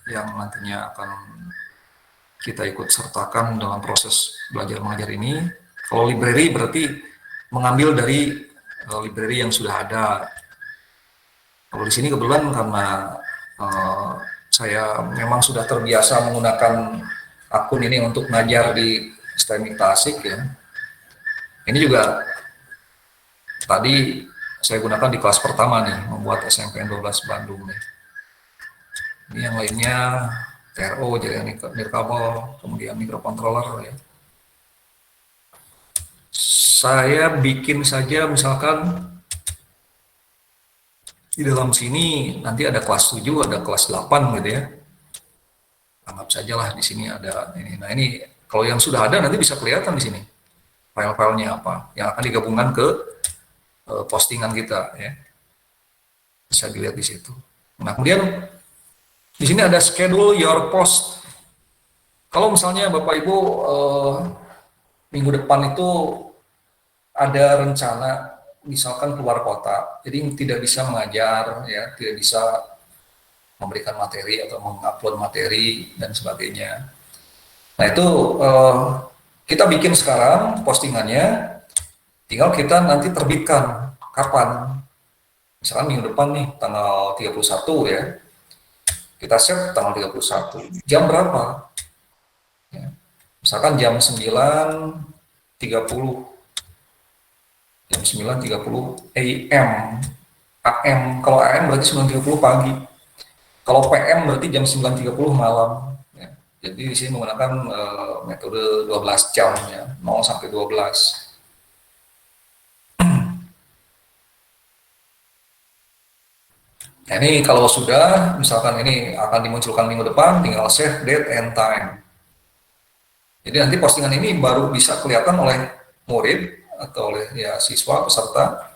Speaker 1: yang nantinya akan kita ikut sertakan dalam proses belajar mengajar ini. Kalau library berarti mengambil dari library yang sudah ada. Kalau di sini kebetulan karena saya memang sudah terbiasa menggunakan akun ini untuk ngajar di STEMIC Tasik ya. Ini juga tadi saya gunakan di kelas pertama nih, membuat SMPN 12 Bandung nih. Ini yang lainnya TRO, jaringan nirkabel, kemudian microcontroller ya. Saya bikin saja misalkan di dalam sini nanti ada kelas 7, ada kelas 8 gitu ya. Anggap sajalah di sini ada ini. Nah ini kalau yang sudah ada nanti bisa kelihatan di sini file-filenya apa yang akan digabungkan ke postingan kita ya. Bisa dilihat di situ. Nah kemudian di sini ada schedule your post. Kalau misalnya Bapak Ibu minggu depan itu ada rencana misalkan keluar kota, jadi tidak bisa mengajar ya, tidak bisa memberikan materi atau mengupload materi dan sebagainya. Nah itu kita bikin sekarang postingannya, tinggal kita nanti terbitkan kapan. Misalkan minggu depan nih tanggal 31 ya. Kita set tanggal 31. Jam berapa? Ya. Misalkan jam 9.30. Jam 9.30 AM. AM, kalau AM berarti 9.30 pagi. Kalau PM berarti jam 9.30 malam. Ya. Jadi di sini menggunakan metode 12 jam ya, 0 sampai 12. Nah ini kalau sudah, misalkan ini akan dimunculkan minggu depan, tinggal save date and time. Jadi nanti postingan ini baru bisa kelihatan oleh murid atau oleh ya siswa peserta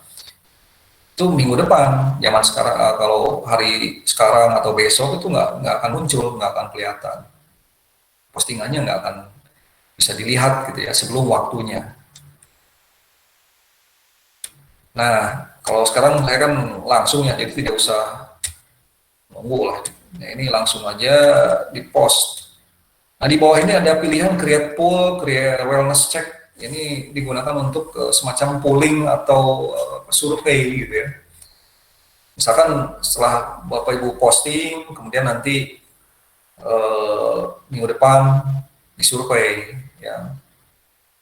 Speaker 1: itu minggu depan. Zaman sekarang kalau hari sekarang atau besok itu nggak akan muncul, nggak akan kelihatan. Postingannya nggak akan bisa dilihat gitu ya sebelum waktunya. Nah kalau sekarang saya kan langsung ya, jadi tidak usah nunggu lah. Nah ini langsung aja di post. Nah di bawah ini ada pilihan create poll, create wellness check. Ini digunakan untuk semacam polling atau survei gitu ya. Misalkan setelah Bapak Ibu posting, kemudian nanti minggu depan disurvei ya.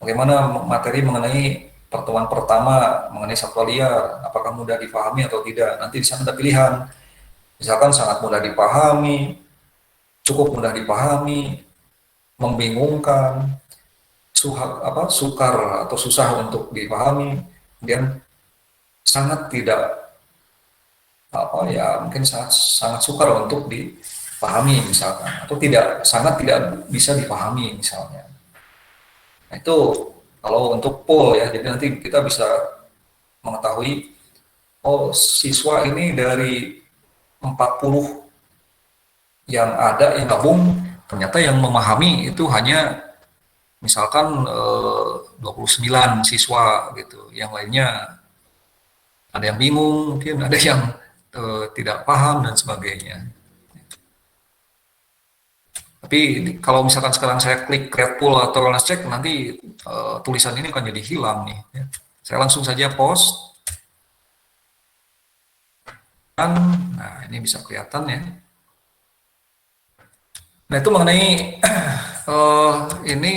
Speaker 1: Bagaimana materi mengenai pertemuan pertama mengenai satwa liar, apakah mudah dipahami atau tidak. Nanti di sana ada pilihan. Misalkan sangat mudah dipahami, cukup mudah dipahami, membingungkan, sukar atau susah untuk dipahami, kemudian sangat tidak mungkin sangat sukar untuk dipahami misalkan, atau sangat tidak bisa dipahami misalnya. Nah, itu kalau untuk poll ya, jadi nanti kita bisa mengetahui oh siswa ini dari 40 yang ada yang gabung, ternyata yang memahami itu hanya misalkan 29 siswa gitu, yang lainnya ada yang bingung, mungkin ada yang tidak paham dan sebagainya. Tapi kalau misalkan sekarang saya klik create poll atau wellness check, nanti tulisan ini akan jadi hilang nih. Ya. Saya langsung saja post. Nah ini bisa kelihatan ya. Nah itu mengenai ini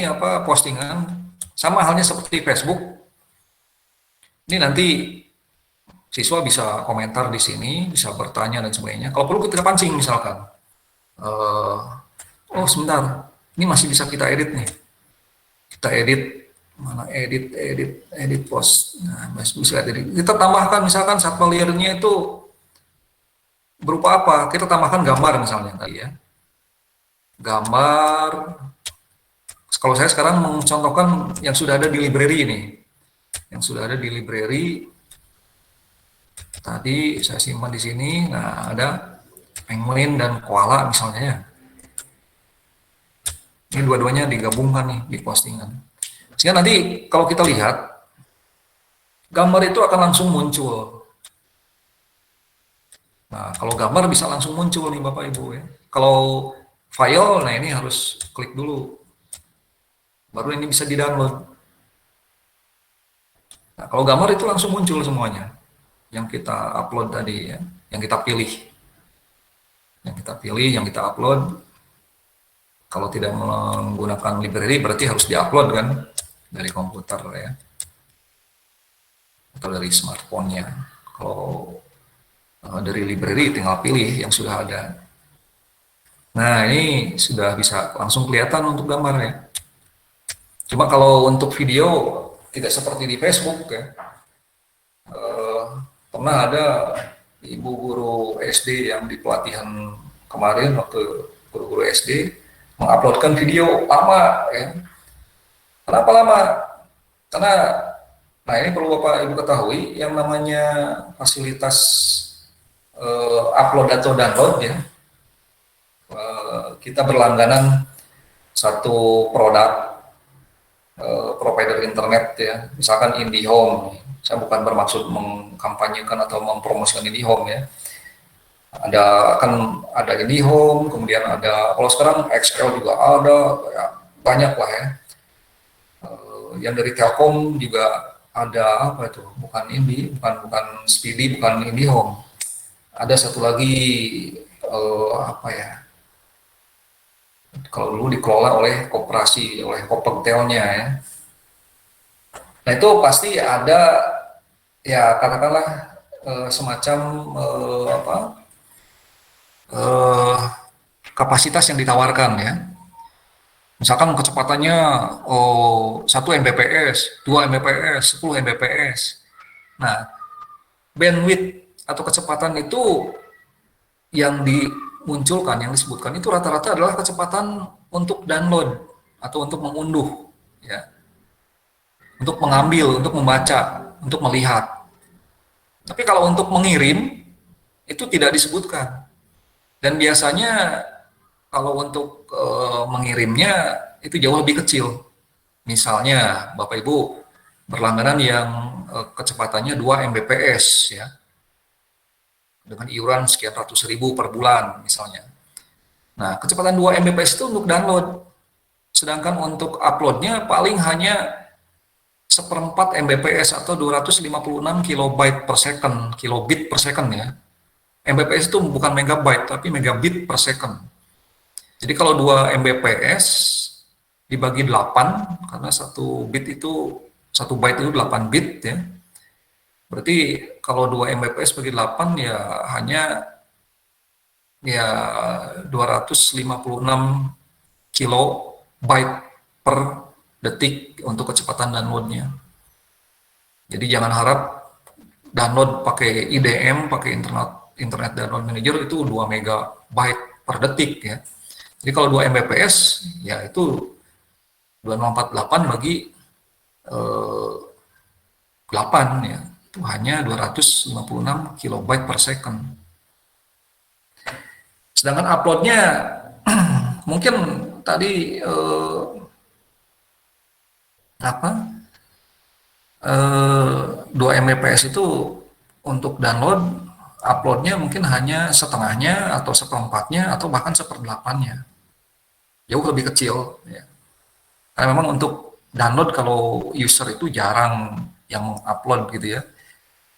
Speaker 1: postingan, sama halnya seperti Facebook. Ini nanti siswa bisa komentar di sini, bisa bertanya dan sebagainya. Kalau perlu kita pancing misalkan, oh sebentar, ini masih bisa kita edit nih. Kita edit, mana edit post. Nah masih bisa edit. Kita tambahkan misalkan satwa liarnya itu berupa apa? Kita tambahkan gambar misalnya tadi ya. Gambar. Kalau saya sekarang mencontohkan yang sudah ada di library ini, yang sudah ada di library. Tadi saya simpan di sini. Nah ada penguin dan koala misalnya ya. Ini dua-duanya digabungkan nih di postingan. Sehingga nanti kalau kita lihat gambar itu akan langsung muncul. Nah kalau gambar bisa langsung muncul nih Bapak Ibu ya. Kalau file, nah ini harus klik dulu. Baru ini bisa di-download. Nah, kalau gambar itu langsung muncul semuanya. Yang kita upload tadi ya, yang kita pilih. Yang kita upload. Kalau tidak menggunakan library berarti harus di-upload kan dari komputer ya. Atau dari smartphone-nya. Kalau dari library tinggal pilih yang sudah ada. Nah, ini sudah bisa langsung kelihatan untuk gambar ya. Cuma kalau untuk video tidak seperti di Facebook ya. Pernah ada ibu guru SD yang di pelatihan kemarin waktu guru-guru SD menguploadkan video lama ya. Kenapa lama? Karena nah ini perlu Bapak Ibu ketahui yang namanya fasilitas upload atau download ya. Kita berlangganan satu produk provider internet ya, misalkan IndiHome. Saya bukan bermaksud mengkampanyekan atau mempromosikan IndiHome ya. Akan ada IndiHome, kemudian ada kalau sekarang XL juga ada, ya, banyak lah ya. Yang dari Telkom juga ada apa itu? Bukan bukan Speedy, bukan IndiHome. Ada satu lagi apa ya? Kalau dulu dikelola oleh koperasi, oleh Kopegtelnya ya. Nah itu pasti ada ya katakanlah semacam kapasitas yang ditawarkan ya. Misalkan kecepatannya 1 Mbps, 2 Mbps, 10 Mbps. Nah, bandwidth atau kecepatan itu yang dimunculkan, yang disebutkan itu rata-rata adalah kecepatan untuk download atau untuk mengunduh, ya, untuk mengambil, untuk membaca, untuk melihat. Tapi kalau untuk mengirim itu tidak disebutkan. Dan biasanya kalau untuk mengirimnya itu jauh lebih kecil. Misalnya Bapak Ibu berlangganan yang kecepatannya 2 Mbps, ya, dengan iuran sekian ratus ribu per bulan misalnya. Nah, kecepatan 2 Mbps itu untuk download, sedangkan untuk uploadnya paling hanya seperempat Mbps atau 256 kilobyte per second, kilobit per second, ya. Mbps itu bukan megabyte tapi megabit per second. Jadi kalau 2 Mbps dibagi 8, karena satu bit itu, satu byte itu 8 bit, ya. Berarti kalau 2 Mbps bagi 8 ya hanya ya 256 kilobyte per detik untuk kecepatan downloadnya. Jadi jangan harap download pakai IDM, pakai internet download manager itu 2 megabyte per detik, ya. Jadi kalau 2 Mbps ya itu 2048 bagi 8, ya. Itu hanya 256 kilobyte per second. Sedangkan uploadnya mungkin tadi 2 Mbps itu untuk download, uploadnya mungkin hanya setengahnya atau seperempatnya atau bahkan seperdelapannya, jauh lebih kecil, ya. Karena memang untuk download kalau user itu jarang yang upload gitu, ya,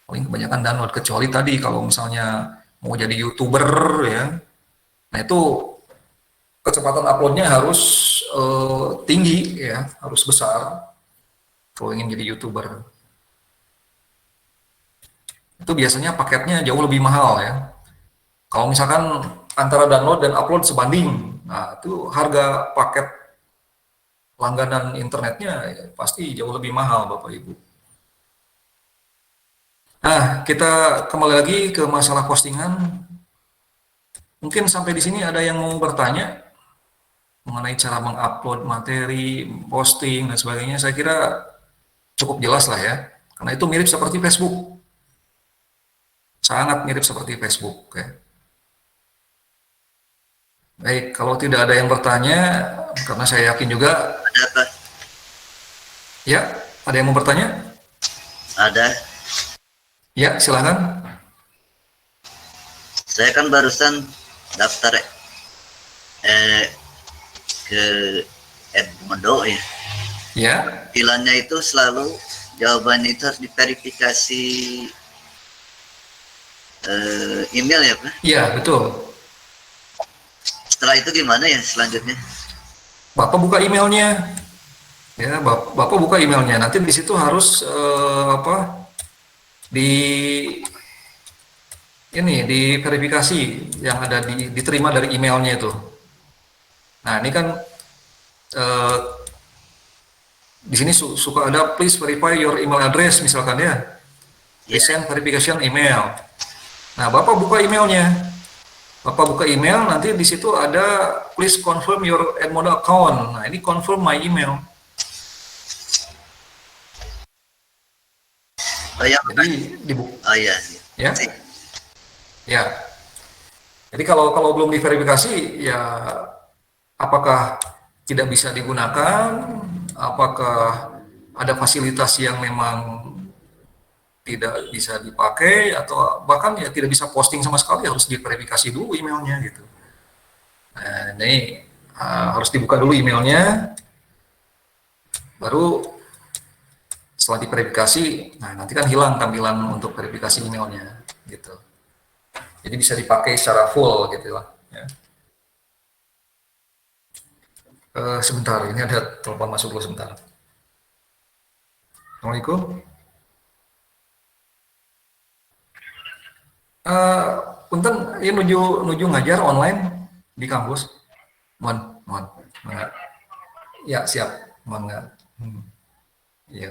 Speaker 1: paling kebanyakan download, kecuali tadi kalau misalnya mau jadi YouTuber, ya, nah itu kecepatan uploadnya harus tinggi, ya, harus besar kalau ingin jadi YouTuber. Itu biasanya paketnya jauh lebih mahal, ya. Kalau misalkan antara download dan upload sebanding, nah itu harga paket langganan internetnya ya, pasti jauh lebih mahal, Bapak Ibu. Nah, kita kembali lagi ke masalah postingan. Mungkin sampai di sini ada yang mau bertanya mengenai cara mengupload materi, posting, dan sebagainya. Saya kira cukup jelas lah, ya. Karena itu mirip seperti Facebook. Sangat mirip seperti Facebook, ya. Baik, kalau tidak ada yang bertanya, karena saya yakin juga.
Speaker 4: Ada apa?
Speaker 1: Ya, ada yang mau bertanya?
Speaker 4: Ada.
Speaker 1: Ya, silakan.
Speaker 4: Saya kan barusan daftar ke Edmodo, ya.
Speaker 1: Ya,
Speaker 4: Pilihannya itu selalu jawabannya itu harus diverifikasi email, ya Pak.
Speaker 1: iya, betul.
Speaker 4: Setelah itu gimana ya selanjutnya?
Speaker 1: Bapak buka emailnya, ya, Bapak buka emailnya. Nanti di situ harus diverifikasi yang ada diterima dari emailnya itu. Nah, ini kan di sini suka ada please verify your email address misalkan, ya. Please send verification email. Nah, Bapak buka emailnya. Bapak buka email, nanti di situ ada please confirm your Edmodo account. Nah, ini confirm my email.
Speaker 4: Oh ya.
Speaker 1: Jadi dibuka.
Speaker 4: Oh iya.
Speaker 1: Ya. Ya. Jadi kalau belum diverifikasi, ya apakah tidak bisa digunakan? Apakah ada fasilitas yang memang tidak bisa dipakai, atau bahkan ya tidak bisa posting sama sekali, harus diverifikasi dulu emailnya gitu. Nah, ini harus dibuka dulu emailnya, baru setelah diverifikasi, nah nanti kan hilang tampilan untuk verifikasi emailnya gitu. Jadi bisa dipakai secara full gitu lah, ya. Sebentar, ini ada telepon masuk dulu sebentar. Assalamualaikum. Punten, ini nuju ngajar online di kampus. Mohon. Ya, siap. Mangga. Ya.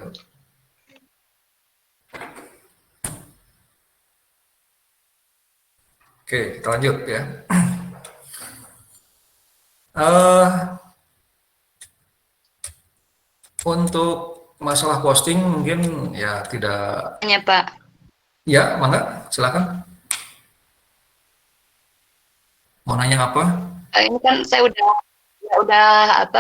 Speaker 1: Oke, kita lanjut ya. Eh, untuk masalah posting mungkin ya tidak.
Speaker 3: Tanya Pak.
Speaker 1: Ya, mangga, silakan. Mau nanya apa?
Speaker 3: Ini kan saya udah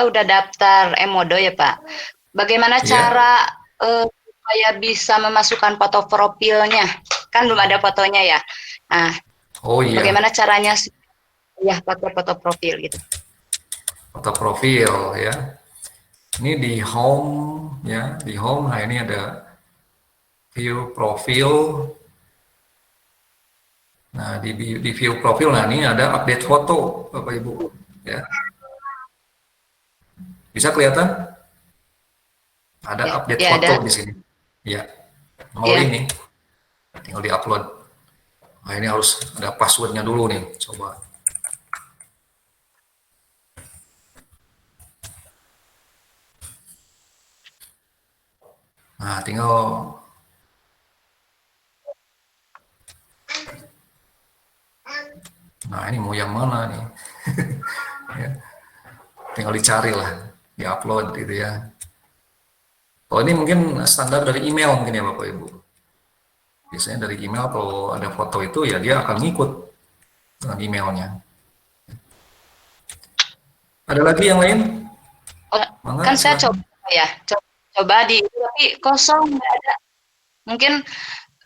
Speaker 3: udah daftar Emodo ya Pak. Bagaimana
Speaker 1: Ya.
Speaker 3: cara supaya bisa memasukkan foto profilnya? Kan belum ada fotonya ya. Nah,
Speaker 1: Oh iya,
Speaker 3: bagaimana caranya ya pakai foto profil gitu?
Speaker 1: foto profil ya. Ini di home ya, di home. Nah, ini ada view profil. Nah, di view profil, nah ini ada update foto, Bapak Ibu. Ya, bisa kelihatan? Ada
Speaker 3: Ya,
Speaker 1: update
Speaker 3: ya
Speaker 1: foto
Speaker 3: ada.
Speaker 1: di sini. Ya, nol
Speaker 3: Ya.
Speaker 1: ini, tinggal diupload. Nah, ini harus ada passwordnya dulu nih, coba. Nah, tinggal, nah ini mau yang mana nih? Ya, tinggal dicari lah, diupload gitu ya. Oh ini mungkin standar dari email mungkin ya Bapak Ibu. Biasanya dari email kalau ada foto itu ya dia akan ngikut dengan emailnya. Ada lagi yang lain?
Speaker 3: Oh, kan
Speaker 1: Mangga
Speaker 3: saya coba
Speaker 1: silakan.
Speaker 3: ya, coba di tapi kosong nggak ada. Mungkin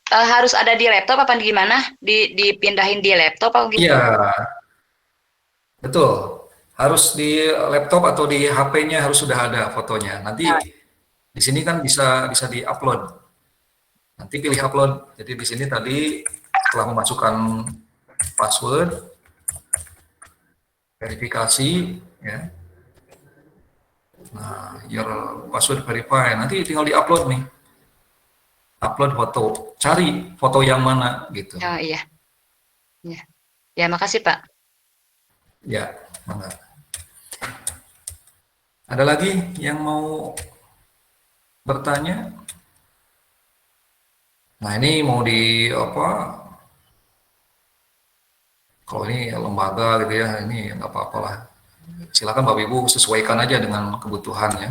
Speaker 3: harus ada di laptop apa gimana? Dipindahin di laptop apa
Speaker 1: Iya,
Speaker 3: gimana?
Speaker 1: betul. Harus di laptop atau di HP-nya harus sudah ada fotonya.
Speaker 3: Nah,
Speaker 1: Nanti di sini kan bisa bisa di-upload. Nanti pilih upload. Jadi di sini tadi setelah memasukkan password, verifikasi, ya. Nah, your password verify. Nanti tinggal di-upload nih. Upload foto. Cari foto yang mana gitu.
Speaker 3: oh iya, ya, ya makasih Pak.
Speaker 1: Ya, mangga. Ada lagi yang mau bertanya? Nah, ini mau di apa? Kalau ini lembaga gitu ya, ini nggak apa-apa lah. Silakan Bapak Ibu sesuaikan aja dengan kebutuhannya.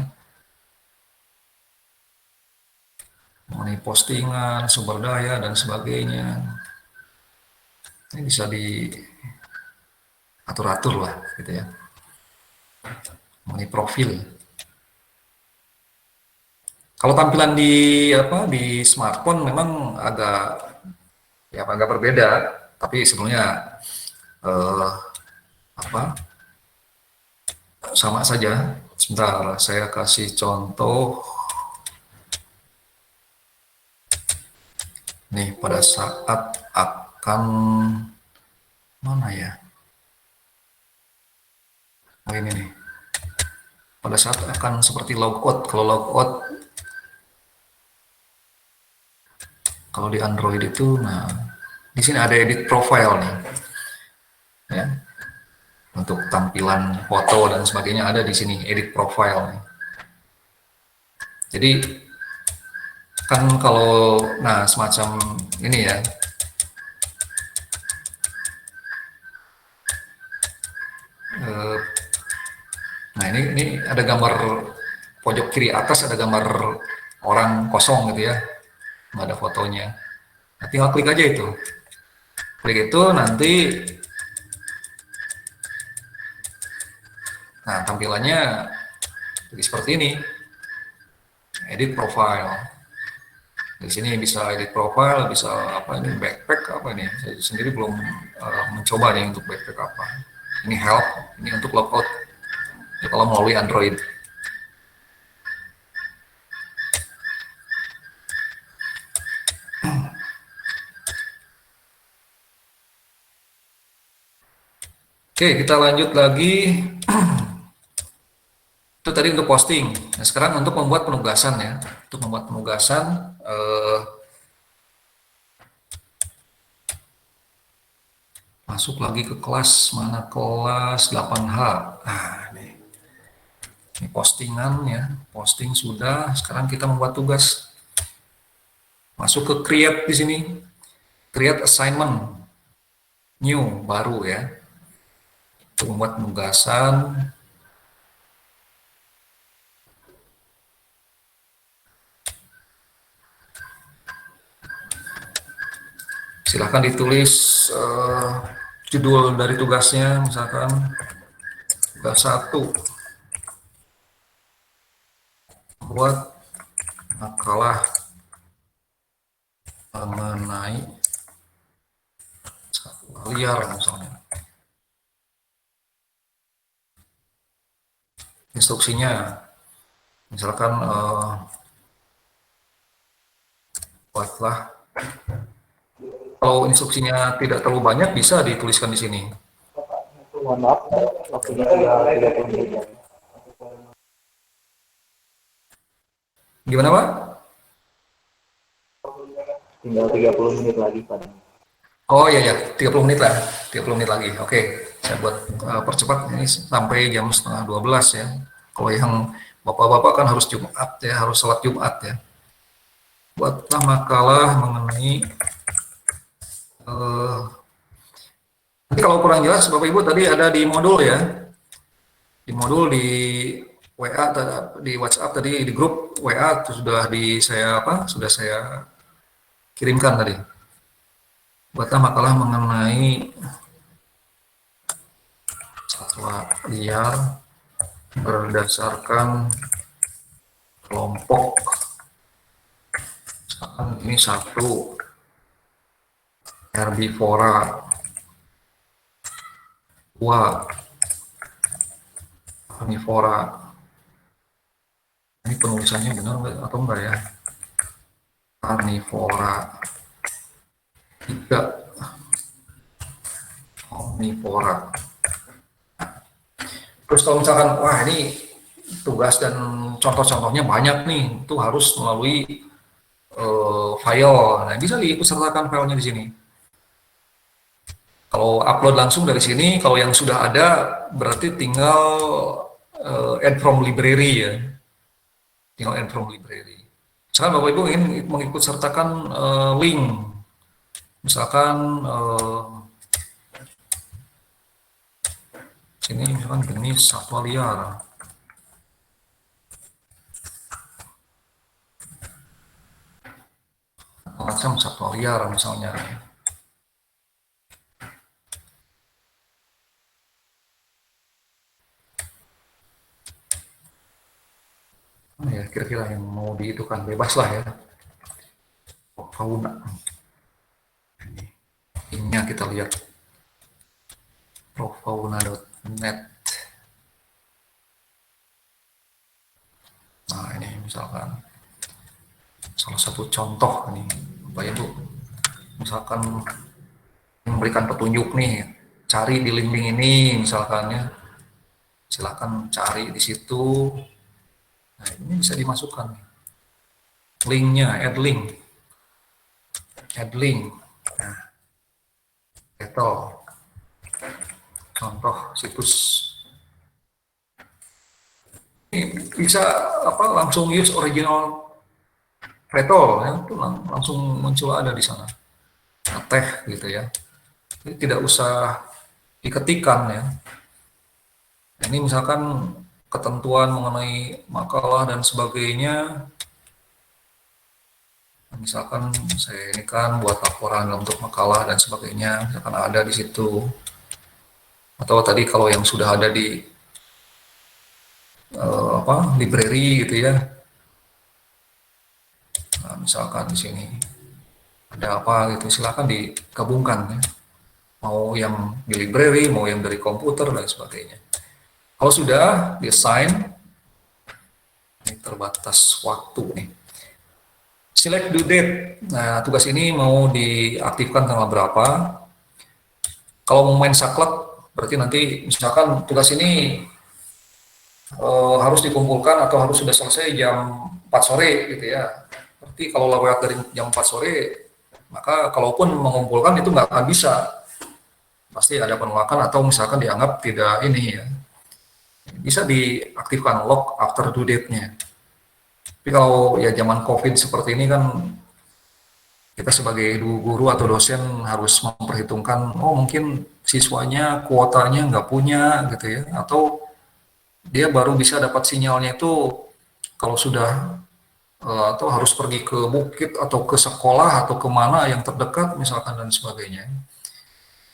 Speaker 1: Mengenai postingan, sumber daya dan sebagainya. Ini bisa diatur-atur lah gitu ya. Mengenai profil. Kalau tampilan di apa di smartphone memang agak berbeda, tapi sebenarnya eh, apa sama saja. Sebentar, saya kasih contoh nih pada saat akan mana ya? Oh ini nih. Pada saat akan seperti logout. Kalau logout, kalau di Android itu, nah di sini ada edit profile nih, ya. Untuk tampilan foto dan sebagainya ada di sini edit profile nih. Jadi kan kalau nah semacam ini ya, eh, nah ini ada gambar pojok kiri atas ada gambar orang kosong gitu ya, nggak ada fotonya. Nah, tinggal klik aja itu, klik itu nanti, nah tampilannya jadi seperti ini, edit profile. Di sini bisa edit profile, bisa apa ini backpack apa ini? Saya sendiri belum mencoba nih untuk backpack apa. Ini help, ini untuk logout. Ya, kalau melalui Android. Oke, kita lanjut lagi. Itu tadi untuk posting. Nah, sekarang untuk membuat penugasan ya. Untuk membuat penugasan, masuk lagi ke kelas mana kelas 8H. Nah, ini postingan ya, posting sudah. Sekarang kita membuat tugas. Masuk ke create di sini, create assignment, new, baru ya. Untuk membuat penugasan. Silahkan ditulis judul dari tugasnya, misalkan tugas 1, buat makalah mengenai satwa liar misalnya. Instruksinya, misalkan buatlah. Kalau instruksinya tidak terlalu banyak, bisa dituliskan di sini.
Speaker 2: Mohon maaf, waktunya sudah 30 menit ya.
Speaker 1: Gimana, Pak?
Speaker 2: Tinggal 30 menit lagi, Pak.
Speaker 1: Oh iya, ya, 30 menit lah. 30 menit lagi. Oke, saya buat percepat ini sampai jam setengah 12 ya. Kalau yang bapak-bapak kan harus Jumat ya, harus sholat Jumat ya. Buatlah makalah mengenai nanti kalau kurang jelas Bapak Ibu tadi ada di modul ya, di modul di WA, di WhatsApp tadi, di grup WA sudah sudah saya kirimkan tadi. Buatlah makalah mengenai satwa liar berdasarkan kelompok. Misalkan ini 1, herbivora, 2, karnivora. Ini penulisannya benar atau enggak ya? Karnivora. 3, omnivora. Terus kalau misalkan, wah ini tugas dan contoh-contohnya banyak nih, itu harus melalui file. Nah, bisa diikutsertakan filenya di sini. Kalau upload langsung dari sini, kalau yang sudah ada berarti tinggal add from library ya. Tinggal add from library. Misalkan Bapak Ibu ingin mengikutsertakan link, misalkan sini misalkan jenis satwa liar. Macam satwa liar misalnya. Ya kira-kira yang mau diitukan bebas lah ya. Fauna. Ini kita lihat profauna.net. Nah ini misalkan salah satu contoh nih, Bapak Ibu. Misalkan memberikan petunjuk nih, cari di link ini misalkan ya. Silakan cari di situ. Nah, ini bisa dimasukkan linknya, add link. Nah, itu contoh situs. Ini bisa langsung use original retol ya, itu langsung muncul ada di sana. Teh gitu ya. Jadi tidak usah diketikkan ya. Ini misalkan ketentuan mengenai makalah dan sebagainya. Misalkan saya ini kan buat laporan dalam bentuk makalah dan sebagainya, misalkan ada di situ. Atau tadi kalau yang sudah ada di library gitu ya. Nah, misalkan di sini ada apa gitu, silakan digabungkan ya. Mau yang di library, mau yang dari komputer dan sebagainya. Kalau sudah desain, ini terbatas waktu nih. Select due date. Nah, tugas ini mau diaktifkan tanggal berapa? Kalau mau main saklek, berarti nanti misalkan tugas ini harus dikumpulkan atau harus sudah selesai jam 4 sore gitu ya. Berarti kalau lewat dari jam 4 sore, maka kalaupun mengumpulkan itu nggak akan bisa. Pasti ada penolakan atau misalkan dianggap tidak ini ya. Bisa diaktifkan lock after due date-nya. Tapi kalau ya zaman COVID seperti ini kan kita sebagai guru atau dosen harus memperhitungkan, oh mungkin siswanya kuotanya nggak punya gitu ya, atau dia baru bisa dapat sinyalnya itu kalau sudah atau harus pergi ke bukit atau ke sekolah atau kemana yang terdekat misalkan dan sebagainya.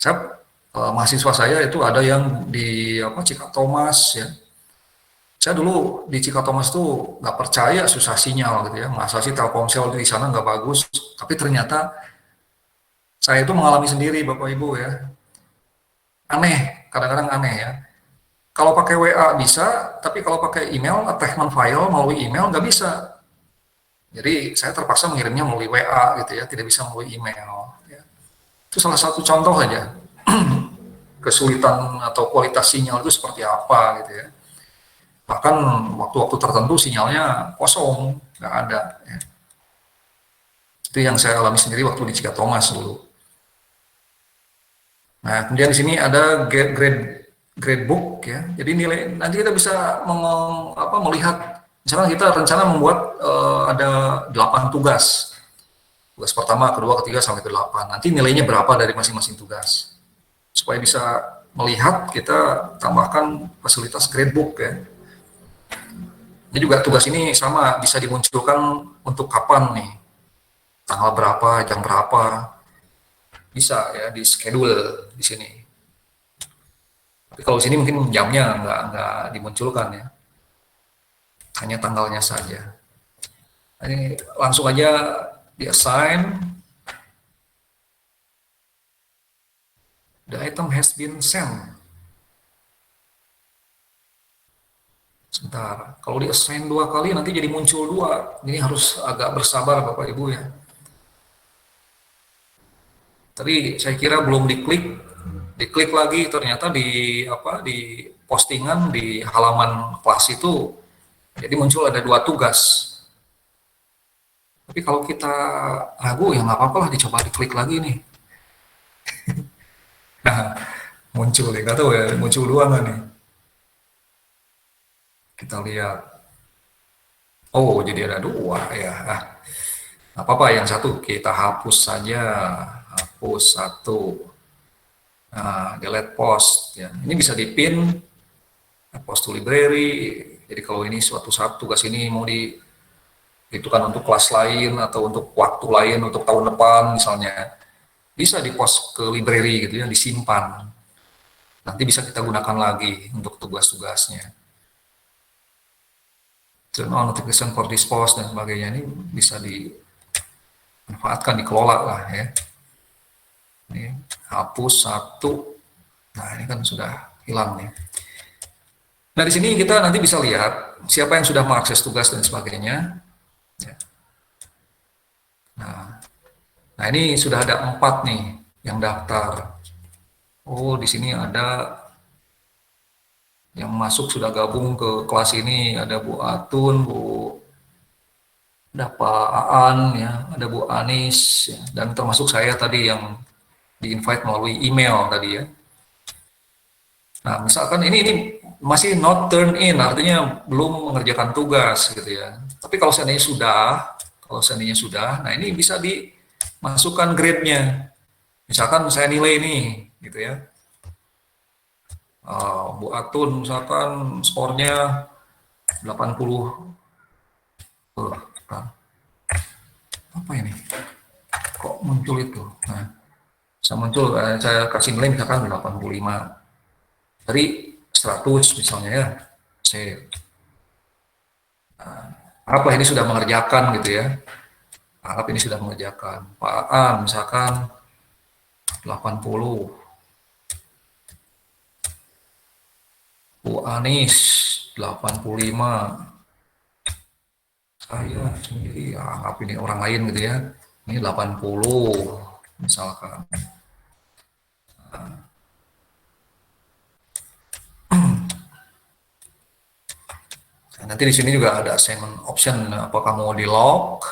Speaker 1: Saya mahasiswa saya itu ada yang di Cikatomas ya. Saya dulu di Cikatomas tuh nggak percaya susah sinyal gitu ya, masa sih Telkomsel di sana nggak bagus, tapi ternyata saya itu mengalami sendiri Bapak Ibu ya, aneh, kadang-kadang aneh ya. Kalau pakai WA bisa, tapi kalau pakai email, attachment file melalui email nggak bisa. Jadi saya terpaksa mengirimnya melalui WA gitu ya, tidak bisa melalui email. Ya. Itu salah satu contoh aja kesulitan atau kualitas sinyal itu seperti apa gitu ya. Bahkan waktu-waktu tertentu sinyalnya kosong, nggak ada. Ya. Itu yang saya alami sendiri waktu di Cikatomas dulu. Nah, kemudian di sini ada grade book ya. Jadi nilai nanti kita bisa melihat, misalnya kita rencana membuat ada 8 tugas. Tugas pertama, kedua, ketiga sampai ke 8. Nanti nilainya berapa dari masing-masing tugas. Supaya bisa melihat, kita tambahkan fasilitas gradebook ya. Ini juga tugas ini sama bisa dimunculkan untuk kapan nih, tanggal berapa, jam berapa, bisa ya di schedule di sini. Tapi kalau di sini mungkin jamnya nggak dimunculkan ya, hanya tanggalnya saja. Ini langsung aja di assign. The item has been sent. Sebentar, kalau di assign 2 kali nanti jadi muncul 2. Ini harus agak bersabar Bapak Ibu ya. Tadi saya kira belum diklik lagi, ternyata di postingan di halaman kelas itu jadi muncul ada 2 tugas. Tapi kalau kita ragu ya nggak apa-apa lah, dicoba diklik lagi nih. Nah, muncul ya, nggak tahu ya muncul 2 nggak nih? Kita lihat. Oh, jadi ada 2 ya. Nggak apa-apa, yang satu kita hapus saja. Hapus 1. Nah, delete post. Ya. Ini bisa dipin, post to library. Jadi kalau ini suatu saat tugas ini mau kan untuk kelas lain atau untuk waktu lain, untuk tahun depan misalnya, bisa di-post ke library gitu ya, disimpan. Nanti bisa kita gunakan lagi untuk tugas-tugasnya. Turn on notification for this post dan sebagainya, ini bisa dimanfaatkan, dikelola lah ya. Ini hapus 1. Nah, ini kan sudah hilang nih. Nah, di sini kita nanti bisa lihat siapa yang sudah mengakses tugas dan sebagainya. Ya. Nah, ini sudah ada 4 nih yang daftar. Oh, di sini ada yang masuk sudah gabung ke kelas ini, ada Bu Atun, ada Pak Aan, ya, ada Bu Anis, ya, dan termasuk saya tadi yang di-invite melalui email tadi ya. Nah, misalkan ini masih not turn in, artinya belum mengerjakan tugas gitu ya. Tapi kalau seandainya sudah, nah ini bisa dimasukkan grade-nya. Misalkan saya nilai nih, gitu ya. Bu Atun misalkan skornya 80. Apa ini? Kok muncul itu? Nah, saya kasih nilai misalkan 85. Dari 100 misalnya ya. Apa ini sudah mengerjakan gitu ya. Apa ini sudah mengerjakan. Pak A misalkan 80. Bu Anis 85. Saya sendiri anggap ini orang lain gitu ya. Ini 80 misalkan. Nah, nanti di sini juga ada assignment option, apakah mau di lock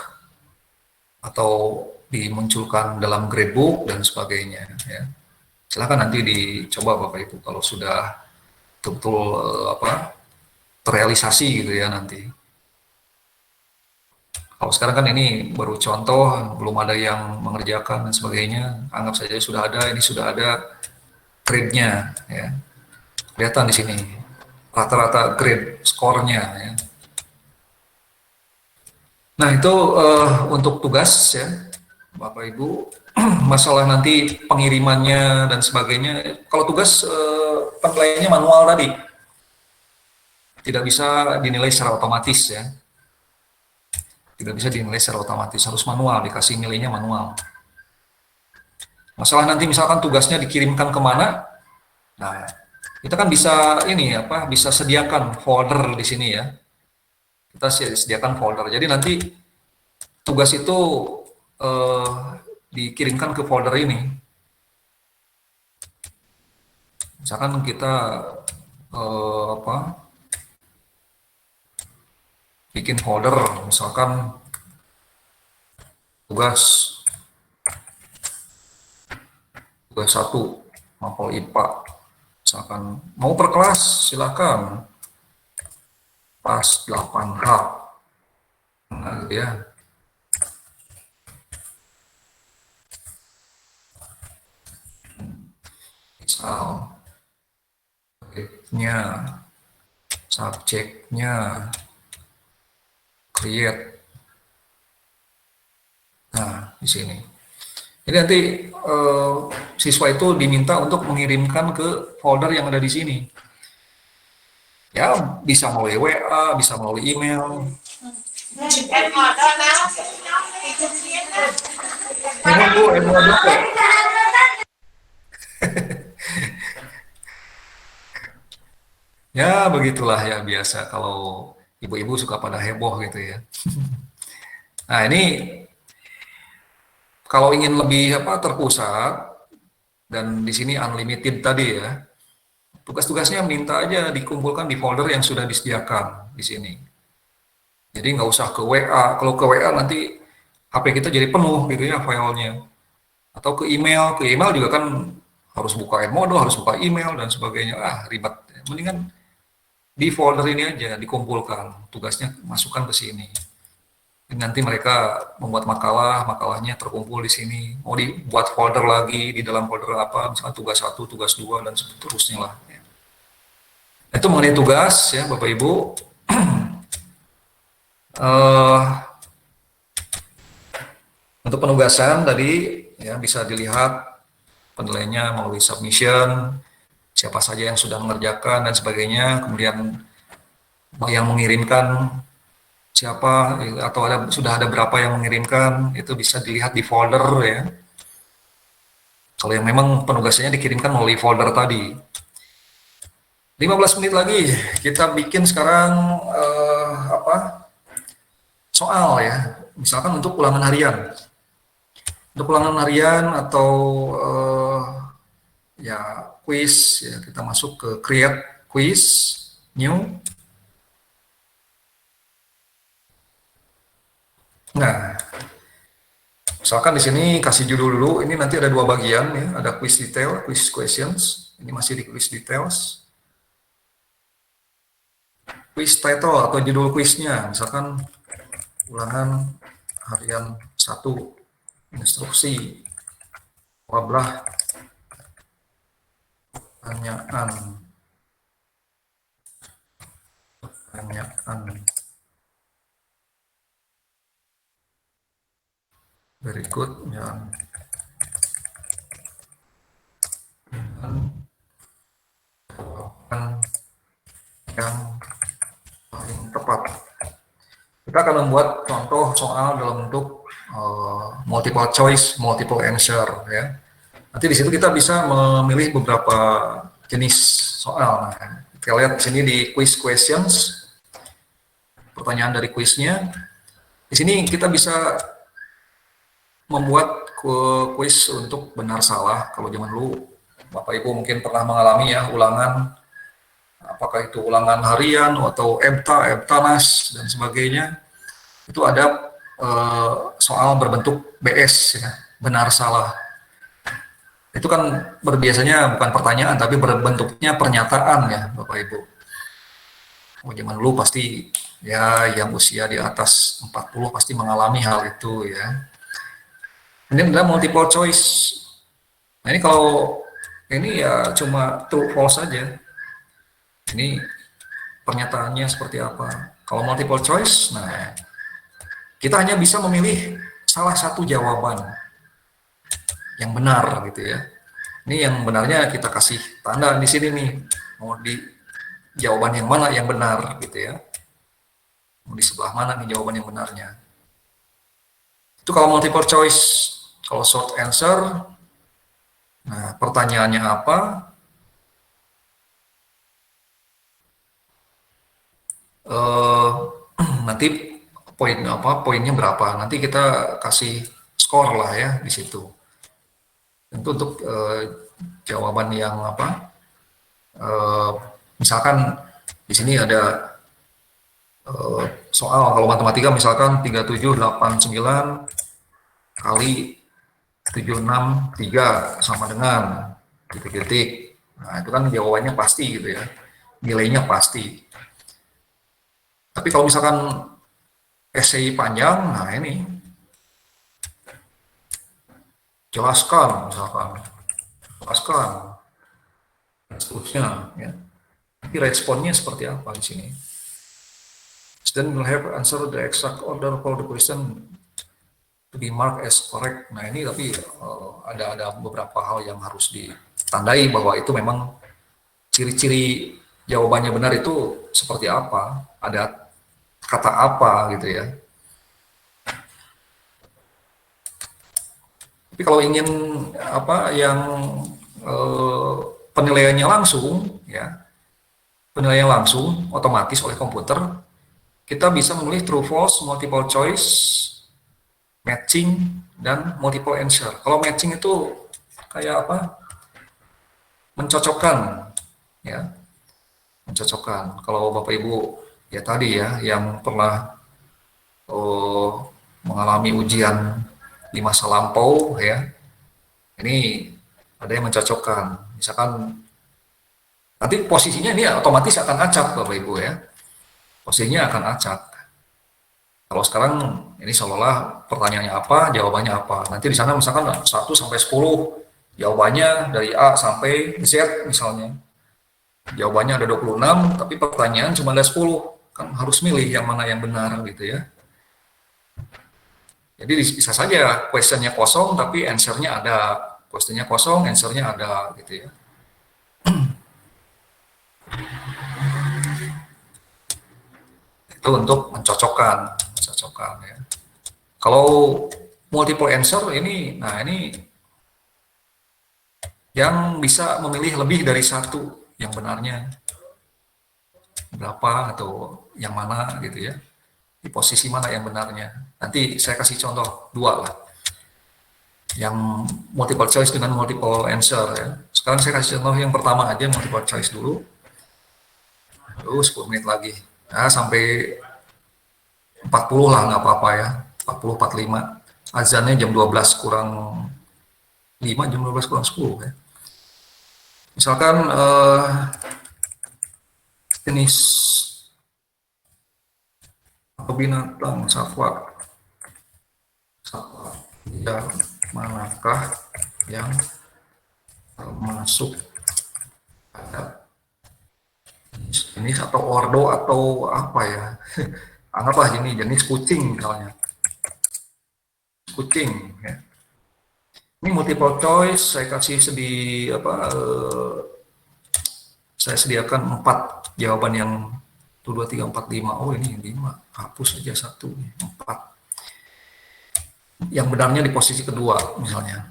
Speaker 1: atau dimunculkan dalam gradebook dan sebagainya ya. Silakan nanti dicoba Bapak Ibu kalau sudah betul-betul terrealisasi gitu ya nanti. Kalau sekarang kan ini baru contoh, belum ada yang mengerjakan dan sebagainya. Anggap saja sudah ada, ini sudah ada grade-nya ya. Kelihatan di sini rata-rata grade skornya ya. Nah itu untuk tugas ya Bapak Ibu. Masalah nanti pengirimannya dan sebagainya. Kalau tugas penilaiannya manual tadi, tidak bisa dinilai secara otomatis ya. Tidak bisa dinilai secara otomatis, harus manual, dikasih nilainya manual. Masalah nanti misalkan tugasnya dikirimkan kemana, nah kita kan bisa ini bisa sediakan folder di sini ya. Kita sediakan folder. Jadi nanti tugas itu dikirimkan ke folder ini. Misalkan kita bikin folder, misalkan tugas 1 mapel IPA, misalkan mau per kelas silakan pas 8H, nah gitu ya. Misal subjeknya create. Nah, di sini. Jadi nanti siswa itu diminta untuk mengirimkan ke folder yang ada di sini. Ya, bisa melalui WA, bisa melalui email. Ya, begitulah ya biasa kalau ibu-ibu suka pada heboh gitu ya. Nah, ini kalau ingin lebih terpusat dan di sini unlimited tadi ya. Tugas-tugasnya minta aja dikumpulkan di folder yang sudah disediakan di sini. Jadi nggak usah ke WA. Kalau ke WA nanti HP kita jadi penuh gitu ya filenya. Atau ke email juga kan harus buka Edmodo, harus buka email dan sebagainya. Ribet. Mendingan di folder ini aja dikumpulkan. Tugasnya masukkan ke sini. Nanti mereka membuat makalahnya terkumpul di sini. Mau dibuat folder lagi, di dalam folder apa, misalnya tugas 1, tugas 2, dan seterusnya lah. Itu mengenai tugas ya Bapak Ibu. Untuk penugasan tadi ya bisa dilihat penilaiannya melalui submission, siapa saja yang sudah mengerjakan dan sebagainya, kemudian yang mengirimkan siapa atau sudah ada berapa yang mengirimkan, itu bisa dilihat di folder ya. Kalau yang memang penugasannya dikirimkan melalui folder tadi. 15 menit lagi kita bikin sekarang soal ya, misalkan untuk ulangan harian. Untuk ulangan harian atau ya quiz ya, kita masuk ke create quiz new. Nah, misalkan di sini kasih judul dulu. Ini nanti ada 2 bagian ya, ada quiz detail, quiz questions. Ini masih di quiz details. Quiz title atau judul quiznya, misalkan ulangan harian 1, instruksi, wablah, pertanyaan berikut yang paling tepat. Kita akan membuat contoh soal dalam bentuk multiple choice, multiple answer ya. Nanti di situ kita bisa memilih beberapa jenis soal. Nah, kita lihat di sini di quiz questions, pertanyaan dari quiznya. Di sini kita bisa membuat quiz untuk benar salah. Kalau zaman dulu Bapak Ibu mungkin pernah mengalami ya ulangan, apakah itu ulangan harian atau EBTA, EBTANAS dan sebagainya. Itu ada soal berbentuk BS ya, benar salah. Itu kan berbiasanya bukan pertanyaan, tapi berbentuknya pernyataan ya, Bapak Ibu. Oh, zaman dulu pasti ya yang usia di atas 40 pasti mengalami hal itu ya. Ini adalah multiple choice. Nah ini kalau ini ya cuma true false saja. Ini pernyataannya seperti apa. Kalau multiple choice, nah kita hanya bisa memilih salah satu jawaban yang benar gitu ya. Ini yang benarnya kita kasih tanda di sini nih. Mau di jawaban yang mana yang benar gitu ya. Mau di sebelah mana nih jawaban yang benarnya. Itu kalau multiple choice. Kalau short answer, nah pertanyaannya apa? Nanti poinnya berapa? Nanti kita kasih skor lah ya di situ. Tentu untuk jawaban yang apa? Misalkan di sini ada soal kalau matematika misalkan 3789 kali 763 sama dengan titik-titik. Nah, itu kan jawabannya pasti gitu ya. Nilainya pasti. Tapi kalau misalkan essay panjang, nah ini jelaskan misalkan. Jelaskan seterusnya ya. Tapi responnya seperti apa di sini? Student will have answer the exact order for the question to be marked as correct. Nah ini tapi ada beberapa hal yang harus ditandai bahwa itu memang ciri-ciri jawabannya benar itu seperti apa, ada kata apa gitu ya. Tapi kalau ingin apa yang penilaiannya langsung ya, penilaian langsung otomatis oleh komputer, kita bisa memilih true false, multiple choice, matching, dan multiple answer. Kalau matching itu kayak apa? Mencocokkan, ya, mencocokkan. Kalau Bapak Ibu ya tadi ya yang pernah mengalami ujian di masa lampau ya, ini ada yang mencocokkan. Misalkan nanti posisinya ini otomatis akan acak Bapak Ibu ya, posisinya akan acak. Kalau sekarang ini seolah-olah pertanyaannya apa, jawabannya apa. Nanti di sana misalkan 1 sampai 10, jawabannya dari A sampai Z misalnya. Jawabannya ada 26, tapi pertanyaan cuma ada 10. Kan harus milih yang mana yang benar gitu ya. Jadi bisa saja questionnya kosong, tapi answernya ada. Questionnya kosong, answernya ada gitu ya. Itu untuk mencocokkan ya. Kalau multiple answer ini, nah ini yang bisa memilih lebih dari satu yang benarnya berapa atau yang mana gitu ya, di posisi mana yang benarnya. Nanti saya kasih contoh 2 lah, yang multiple choice dengan multiple answer ya. Sekarang saya kasih contoh yang pertama aja, multiple choice dulu. Lalu 10 menit lagi, nah sampai 40 lah nggak apa-apa ya, 40, 45. Azannya jam 12 kurang 5, jam 12 kurang 10 ya. Misalkan jenis atau binatang satwa yang manakah yang masuk pada jenis atau ordo atau apa ya. Anggaplah ini jenis kucing misalnya. Kucing ya. Ini multiple choice, saya kasih saya sediakan 4 jawaban yang 1, 2, 3, 4, 5. Oh ini 5, hapus saja 1, 4. Yang benarnya di posisi kedua misalnya.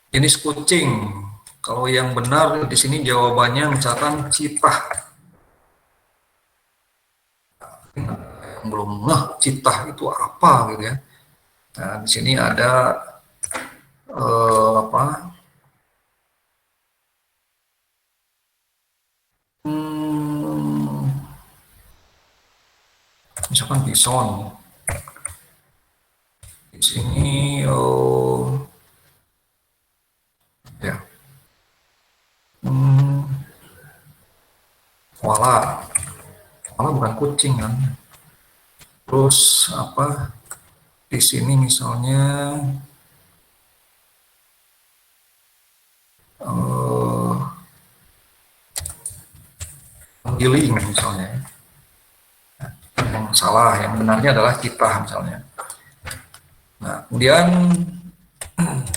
Speaker 1: Jenis kucing, kalau yang benar di sini jawabannya misalkan citah. Belum citah itu apa gitu ya. Nah, di sini ada misalkan bison. Di sini bukan kucing kan. Terus apa di sini misalnya giling misalnya, yang salah, yang benarnya adalah kita misalnya. Nah, kemudian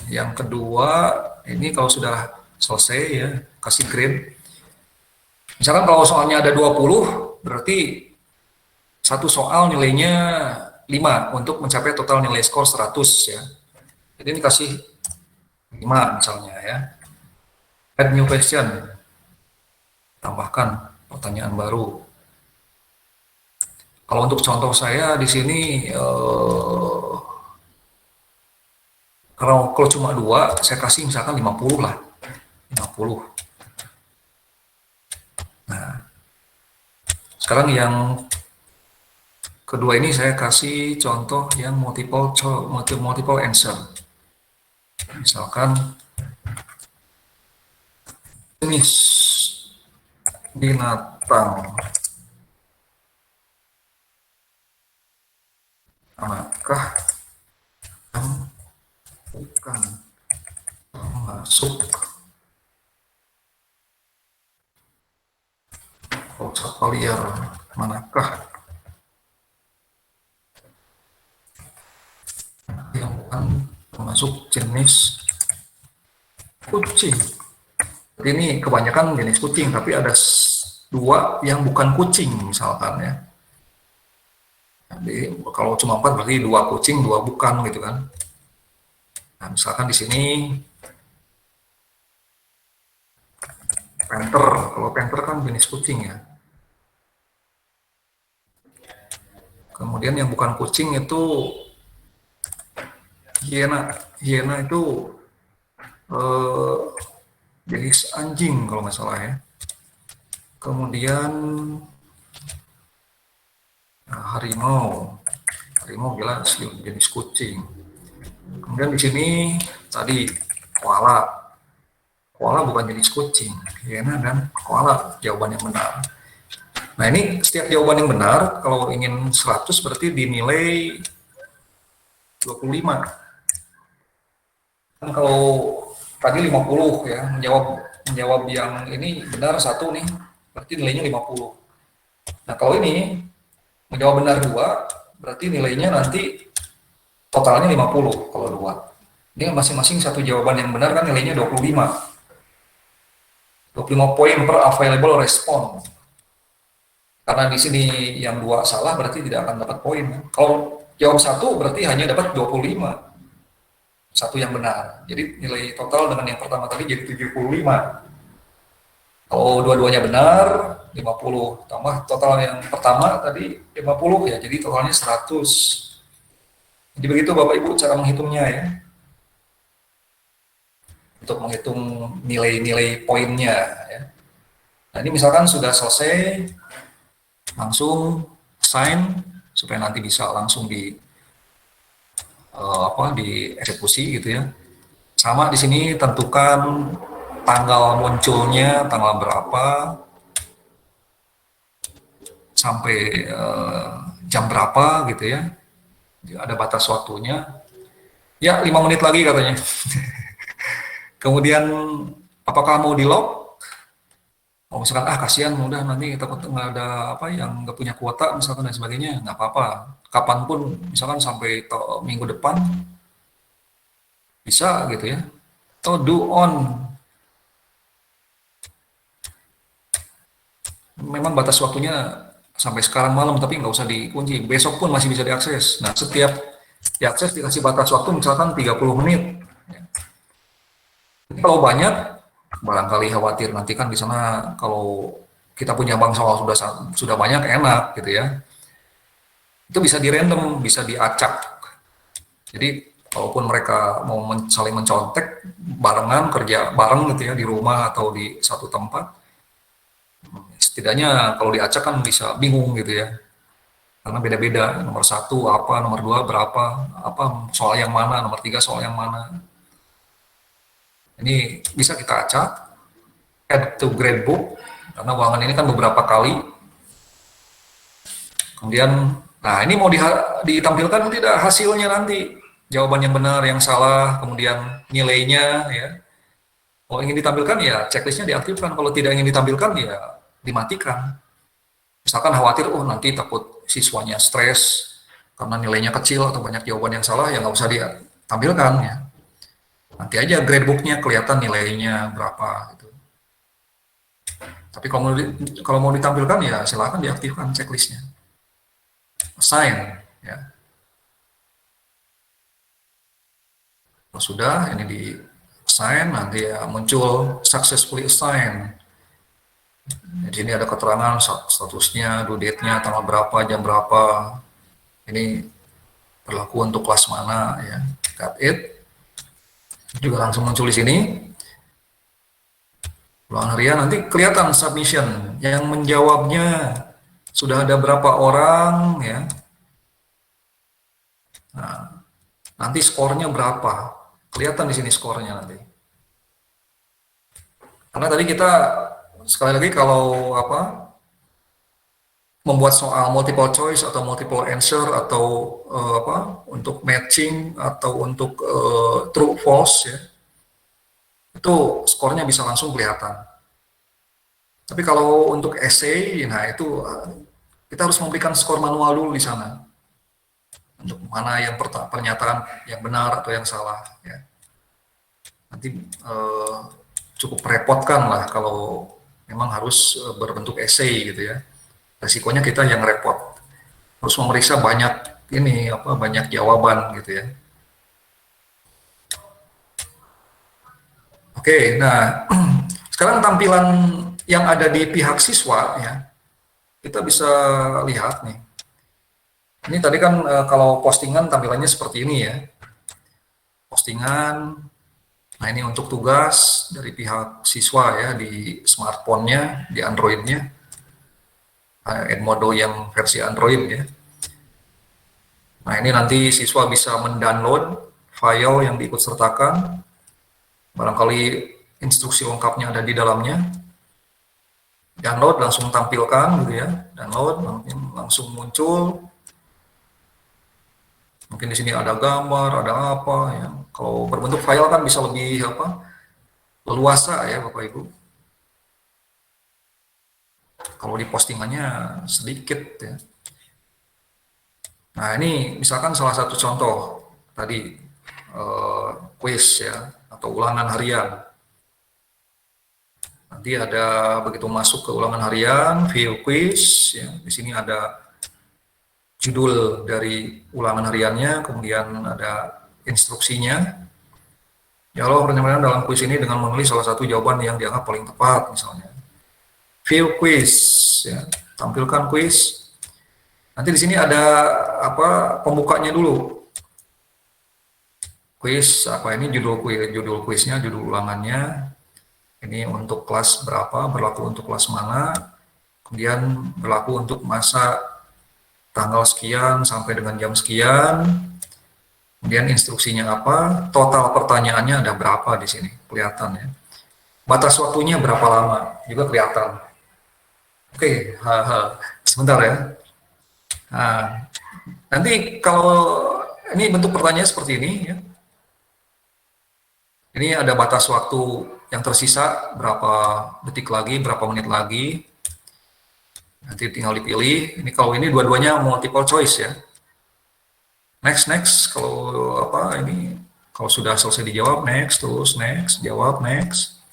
Speaker 1: yang kedua, ini kalau sudah selesai ya, kasih grade. Misalkan kalau soalnya ada 20, berarti satu soal nilainya 5 untuk mencapai total nilai skor 100 ya. Jadi ini kasih 5 misalnya ya. Add new question. Tambahkan pertanyaan baru. Kalau untuk contoh saya di sini kalau cuma 2, saya kasih misalkan 50 lah. 50. Nah, sekarang yang kedua ini saya kasih contoh yang multiple answer. Misalkan jenis binatang manakah yang bukan masuk satwa liar, manakah yang bukan termasuk jenis kucing. Ini kebanyakan jenis kucing, tapi ada 2 yang bukan kucing misalkan ya. Jadi kalau cuma 4 berarti 2 kucing, 2 bukan gitu kan. Nah, misalkan di sini panther, kalau panther kan jenis kucing ya. Kemudian yang bukan kucing itu hiena. Hiena itu jenis anjing kalau nggak salah ya. Kemudian harimau. Harimau jelas jenis kucing. Kemudian di sini tadi koala. Koala bukan jenis kucing. Hiena dan koala jawaban yang benar. Nah, ini setiap jawaban yang benar kalau ingin 100 berarti dinilai 25. Kan kalau tadi 50 ya, menjawab yang ini benar 1 nih, berarti nilainya 50. Nah, kalau ini menjawab benar 2, berarti nilainya nanti totalnya 50 kalau 2. Ini masing-masing satu jawaban yang benar kan nilainya 25. 25 poin per available response. Karena di sini yang 2 salah berarti tidak akan dapat poin. Kalau jawab 1 berarti hanya dapat 25. 1 yang benar. Jadi nilai total dengan yang pertama tadi jadi 75. Kalau dua-duanya benar, 50. Tambah total yang pertama tadi 50 ya, jadi totalnya 100. Jadi begitu Bapak Ibu cara menghitungnya ya. Untuk menghitung nilai-nilai poinnya ya. Nah, ini misalkan sudah selesai, langsung sign supaya nanti bisa langsung dieksekusi gitu ya. Sama di sini tentukan tanggal munculnya, tanggal berapa sampai jam berapa gitu ya. Ada batas waktunya. Ya 5 menit lagi katanya. Kemudian apakah mau di lock? Oh, misalkan kasihan udah nanti takut nggak ada yang nggak punya kuota misalkan dan sebagainya, nggak apa-apa, kapanpun misalkan sampai minggu depan bisa gitu ya. Atau do on, memang batas waktunya sampai sekarang malam tapi nggak usah dikunci, besok pun masih bisa diakses. Nah, setiap diakses dikasih batas waktu misalkan 30 menit. Kalau banyak barangkali khawatir nanti kan di sana kalau kita punya bank soal sudah banyak enak gitu ya. Itu bisa di random, bisa diacak. Jadi walaupun mereka mau saling mencontek barengan, kerja bareng gitu ya di rumah atau di satu tempat, setidaknya kalau diacak kan bisa bingung gitu ya. Karena beda-beda, nomor 1 apa, nomor 2 berapa, apa soal yang mana, nomor 3 soal yang mana. Ini bisa kita acak, add to gradebook, karena ulangan ini kan beberapa kali. Kemudian, nah ini mau ditampilkan tidak hasilnya nanti, jawaban yang benar, yang salah, kemudian nilainya ya. Kalau ingin ditampilkan ya checklistnya diaktifkan, kalau tidak ingin ditampilkan ya dimatikan. Misalkan khawatir, oh nanti takut siswanya stres karena nilainya kecil atau banyak jawaban yang salah, ya nggak usah ditampilkan ya. Nanti aja gradebooknya kelihatan nilainya berapa gitu. Tapi kalau mau ditampilkan ya silakan diaktifkan checklistnya. Assign ya. Kalau sudah ini di assign, nanti ya muncul successfully assign. Di sini ada keterangan statusnya, due date-nya, tanggal berapa, jam berapa. Ini berlaku untuk kelas mana ya. Got it. Juga langsung muncul di sini. Ulangan harian nanti kelihatan submission yang menjawabnya sudah ada berapa orang ya. Nah, nanti skornya berapa? Kelihatan di sini skornya nanti. Karena tadi kita sekali lagi kalau membuat soal multiple choice atau multiple answer atau untuk matching atau untuk true false ya, itu skornya bisa langsung kelihatan. Tapi kalau untuk essay, nah itu kita harus memberikan skor manual dulu di sana untuk mana yang pernyataan yang benar atau yang salah ya. Nanti cukup merepotkan lah kalau memang harus berbentuk essay gitu ya. Resikonya kita yang repot, harus memeriksa banyak jawaban gitu ya. Oke, nah sekarang tampilan yang ada di pihak siswa ya, kita bisa lihat nih. Ini tadi kan kalau postingan tampilannya seperti ini ya. Postingan, nah ini untuk tugas dari pihak siswa ya di smartphone-nya, di Android-nya. Edmodo yang versi Android ya. Nah ini nanti siswa bisa mendownload file yang diikut sertakan, barangkali instruksi lengkapnya ada di dalamnya. Download langsung tampilkan gitu ya, download langsung muncul. Mungkin di sini ada gambar, ada apa ya. Kalau berbentuk file kan bisa lebih leluasa ya Bapak Ibu. Kalau di postingannya sedikit ya. Nah ini misalkan salah satu contoh tadi quiz ya atau ulangan harian. Nanti ada begitu masuk ke ulangan harian, view quiz ya. Di sini ada judul dari ulangan hariannya, kemudian ada instruksinya. Jawab pertanyaan dalam quiz ini dengan menulis salah satu jawaban yang dianggap paling tepat misalnya. View quiz, ya, tampilkan quiz. Nanti di sini ada pembukanya dulu. Quiz ini judul quiznya, judul ulangannya. Ini untuk kelas berapa, berlaku untuk kelas mana. Kemudian berlaku untuk masa tanggal sekian sampai dengan jam sekian. Kemudian instruksinya apa? Total pertanyaannya ada berapa di sini, kelihatan ya. Batas waktunya berapa lama juga kelihatan. Oke, sebentar ya. Nah, nanti kalau ini bentuk pertanyaan seperti ini ya. Ini ada batas waktu yang tersisa berapa detik lagi, berapa menit lagi. Nanti tinggal dipilih. Ini kalau ini dua-duanya multiple choice ya. Next. Kalau kalau sudah selesai dijawab next, terus next, jawab next.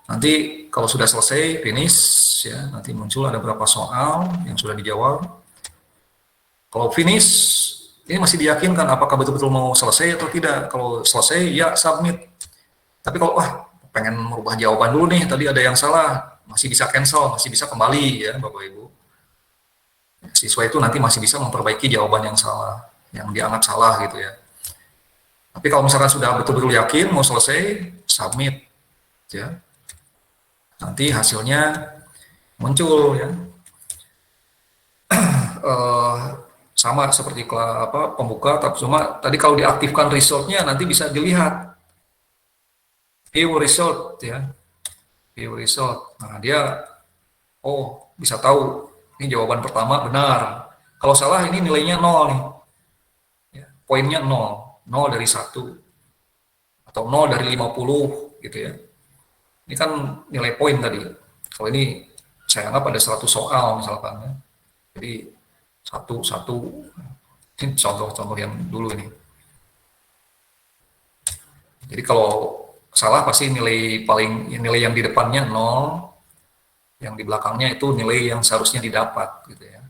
Speaker 1: Nanti kalau sudah selesai finish ya, nanti muncul ada berapa soal yang sudah dijawab. Kalau finish ini masih diyakinkan apakah betul-betul mau selesai atau tidak. Kalau selesai ya submit. Tapi kalau pengen merubah jawaban dulu nih, tadi ada yang salah, masih bisa cancel, masih bisa kembali ya Bapak Ibu. Siswa itu nanti masih bisa memperbaiki jawaban yang salah, yang dianggap salah gitu ya. Tapi kalau misalkan sudah betul-betul yakin mau selesai, submit ya. Nanti hasilnya muncul ya. Sama seperti pembuka, tapi cuma tadi kalau diaktifkan resultnya nanti bisa dilihat view result ya, view result. Nah dia bisa tahu ini jawaban pertama benar. Kalau salah ini nilainya 0 nih. Ya, poinnya 0. 0 dari 1. Atau 0 dari 50 gitu ya. Ini kan nilai poin tadi. Kalau ini saya anggap ada 100 soal misalkan ya. Jadi satu ini contoh-contoh yang dulu ini. Jadi kalau salah pasti nilai yang di depannya 0, yang di belakangnya itu nilai yang seharusnya didapat gitu ya.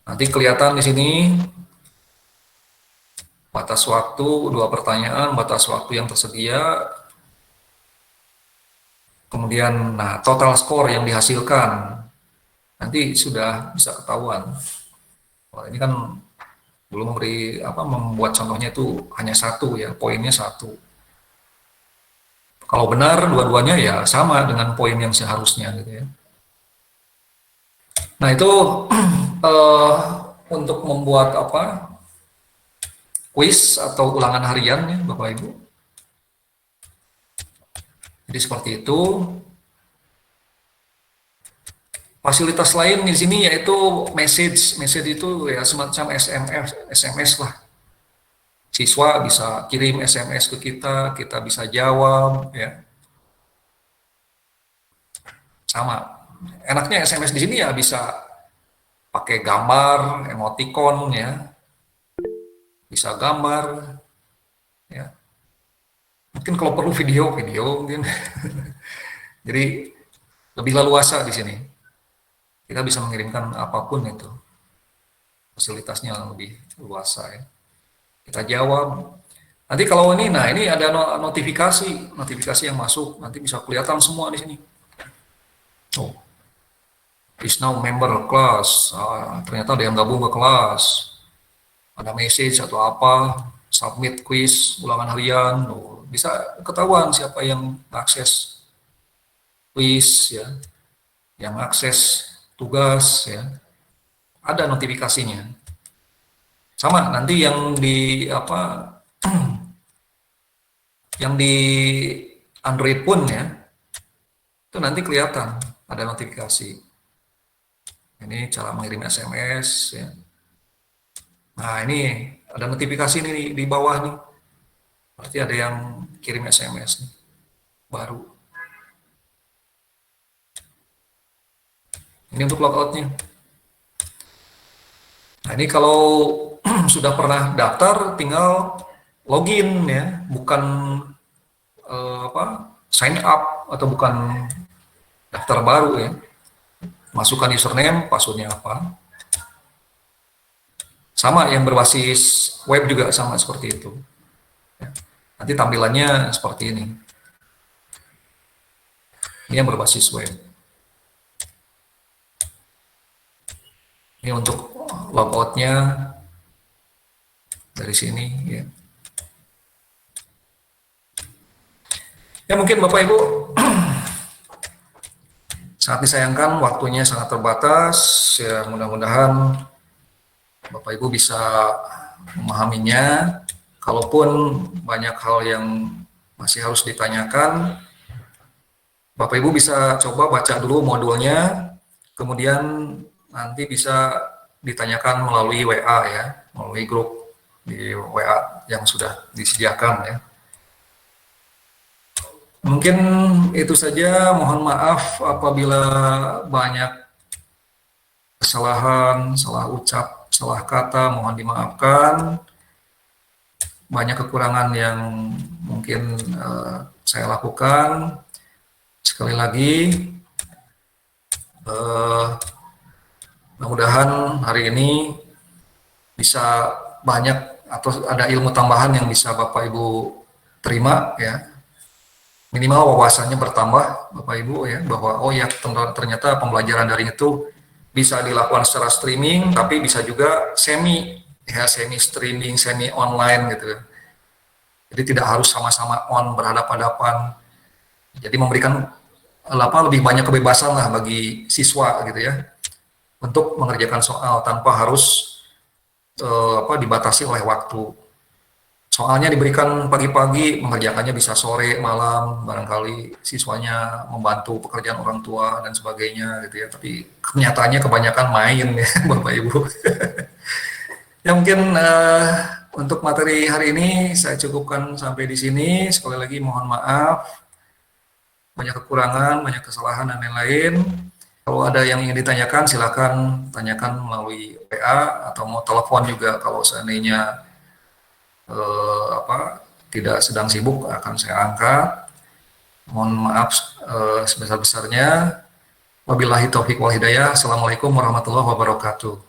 Speaker 1: Nanti kelihatan di sini batas waktu 2 pertanyaan, batas waktu yang tersedia. Kemudian nah total skor yang dihasilkan nanti sudah bisa ketahuan. Wah, ini kan belum membuat contohnya itu hanya 1 ya, poinnya 1. Kalau benar dua-duanya ya sama dengan poin yang seharusnya gitu ya. Nah itu untuk membuat kuis atau ulangan harian ya Bapak Ibu. Jadi seperti itu. Fasilitas lain di sini yaitu message itu ya semacam SMS lah. Siswa bisa kirim SMS ke kita, kita bisa jawab ya. Sama. Enaknya SMS di sini ya bisa pakai gambar, emoticon ya. Bisa gambar ya. Mungkin kalau perlu video mungkin. Jadi lebih leluasa di sini. Kita bisa mengirimkan apapun itu. Fasilitasnya lebih luasa ya. Kita jawab. Nanti kalau ini ada notifikasi yang masuk. Nanti bisa kelihatan semua di sini. Oh, is now member class. Ternyata ada yang gabung ke kelas. Ada message atau apa, submit quiz, ulangan harian. Oh, bisa ketahuan siapa yang akses quiz ya, yang akses tugas ya, ada notifikasinya. Sama nanti yang di yang di Android pun ya, itu nanti kelihatan ada notifikasi. Ini cara mengirim SMS ya. Nah ini ada notifikasi nih di bawah nih, berarti ada yang kirim SMS nih, baru. Ini untuk logoutnya. Nah ini kalau sudah pernah daftar, tinggal login ya, bukan sign up atau bukan daftar baru ya. Masukkan username, passwordnya apa. Sama yang berbasis web juga sama seperti itu. Nanti tampilannya seperti ini. Ini yang berbasis web. Ini untuk logoutnya dari sini ya. Ya mungkin Bapak Ibu sangat disayangkan waktunya sangat terbatas ya, mudah-mudahan Bapak Ibu bisa memahaminya. Kalaupun banyak hal yang masih harus ditanyakan, Bapak Ibu bisa coba baca dulu modulnya, kemudian nanti bisa ditanyakan melalui WA ya, melalui grup di WA yang sudah disediakan ya. Mungkin itu saja, mohon maaf apabila banyak kesalahan, salah ucap, salah kata, mohon dimaafkan. Banyak kekurangan yang mungkin saya lakukan. Sekali lagi, mudah-mudahan hari ini bisa banyak atau ada ilmu tambahan yang bisa Bapak Ibu terima ya. Minimal wawasannya bertambah Bapak Ibu ya, bahwa oh ya ternyata pembelajaran daring itu bisa dilakukan secara streaming, tapi bisa juga semi streaming, semi online gitu. Jadi tidak harus sama-sama on berhadapan-hadapan. Jadi memberikan lebih banyak kebebasan lah bagi siswa gitu ya, untuk mengerjakan soal tanpa harus dibatasi oleh waktu. soalnya diberikan pagi-pagi, mengerjakannya bisa sore, malam, barangkali siswanya membantu pekerjaan orang tua dan sebagainya gitu ya. Tapi kenyataannya kebanyakan main ya Bapak Ibu. Ya mungkin untuk materi hari ini saya cukupkan sampai di sini. Sekali lagi mohon maaf, banyak kekurangan, banyak kesalahan dan lain-lain. Kalau ada yang ingin ditanyakan, silakan tanyakan melalui WA atau mau telepon juga kalau seandainya tidak sedang sibuk akan saya angkat. Mohon maaf sebesar-besarnya. Wabillahi taufiq wal hidayah. Assalamualaikum warahmatullahi wabarakatuh.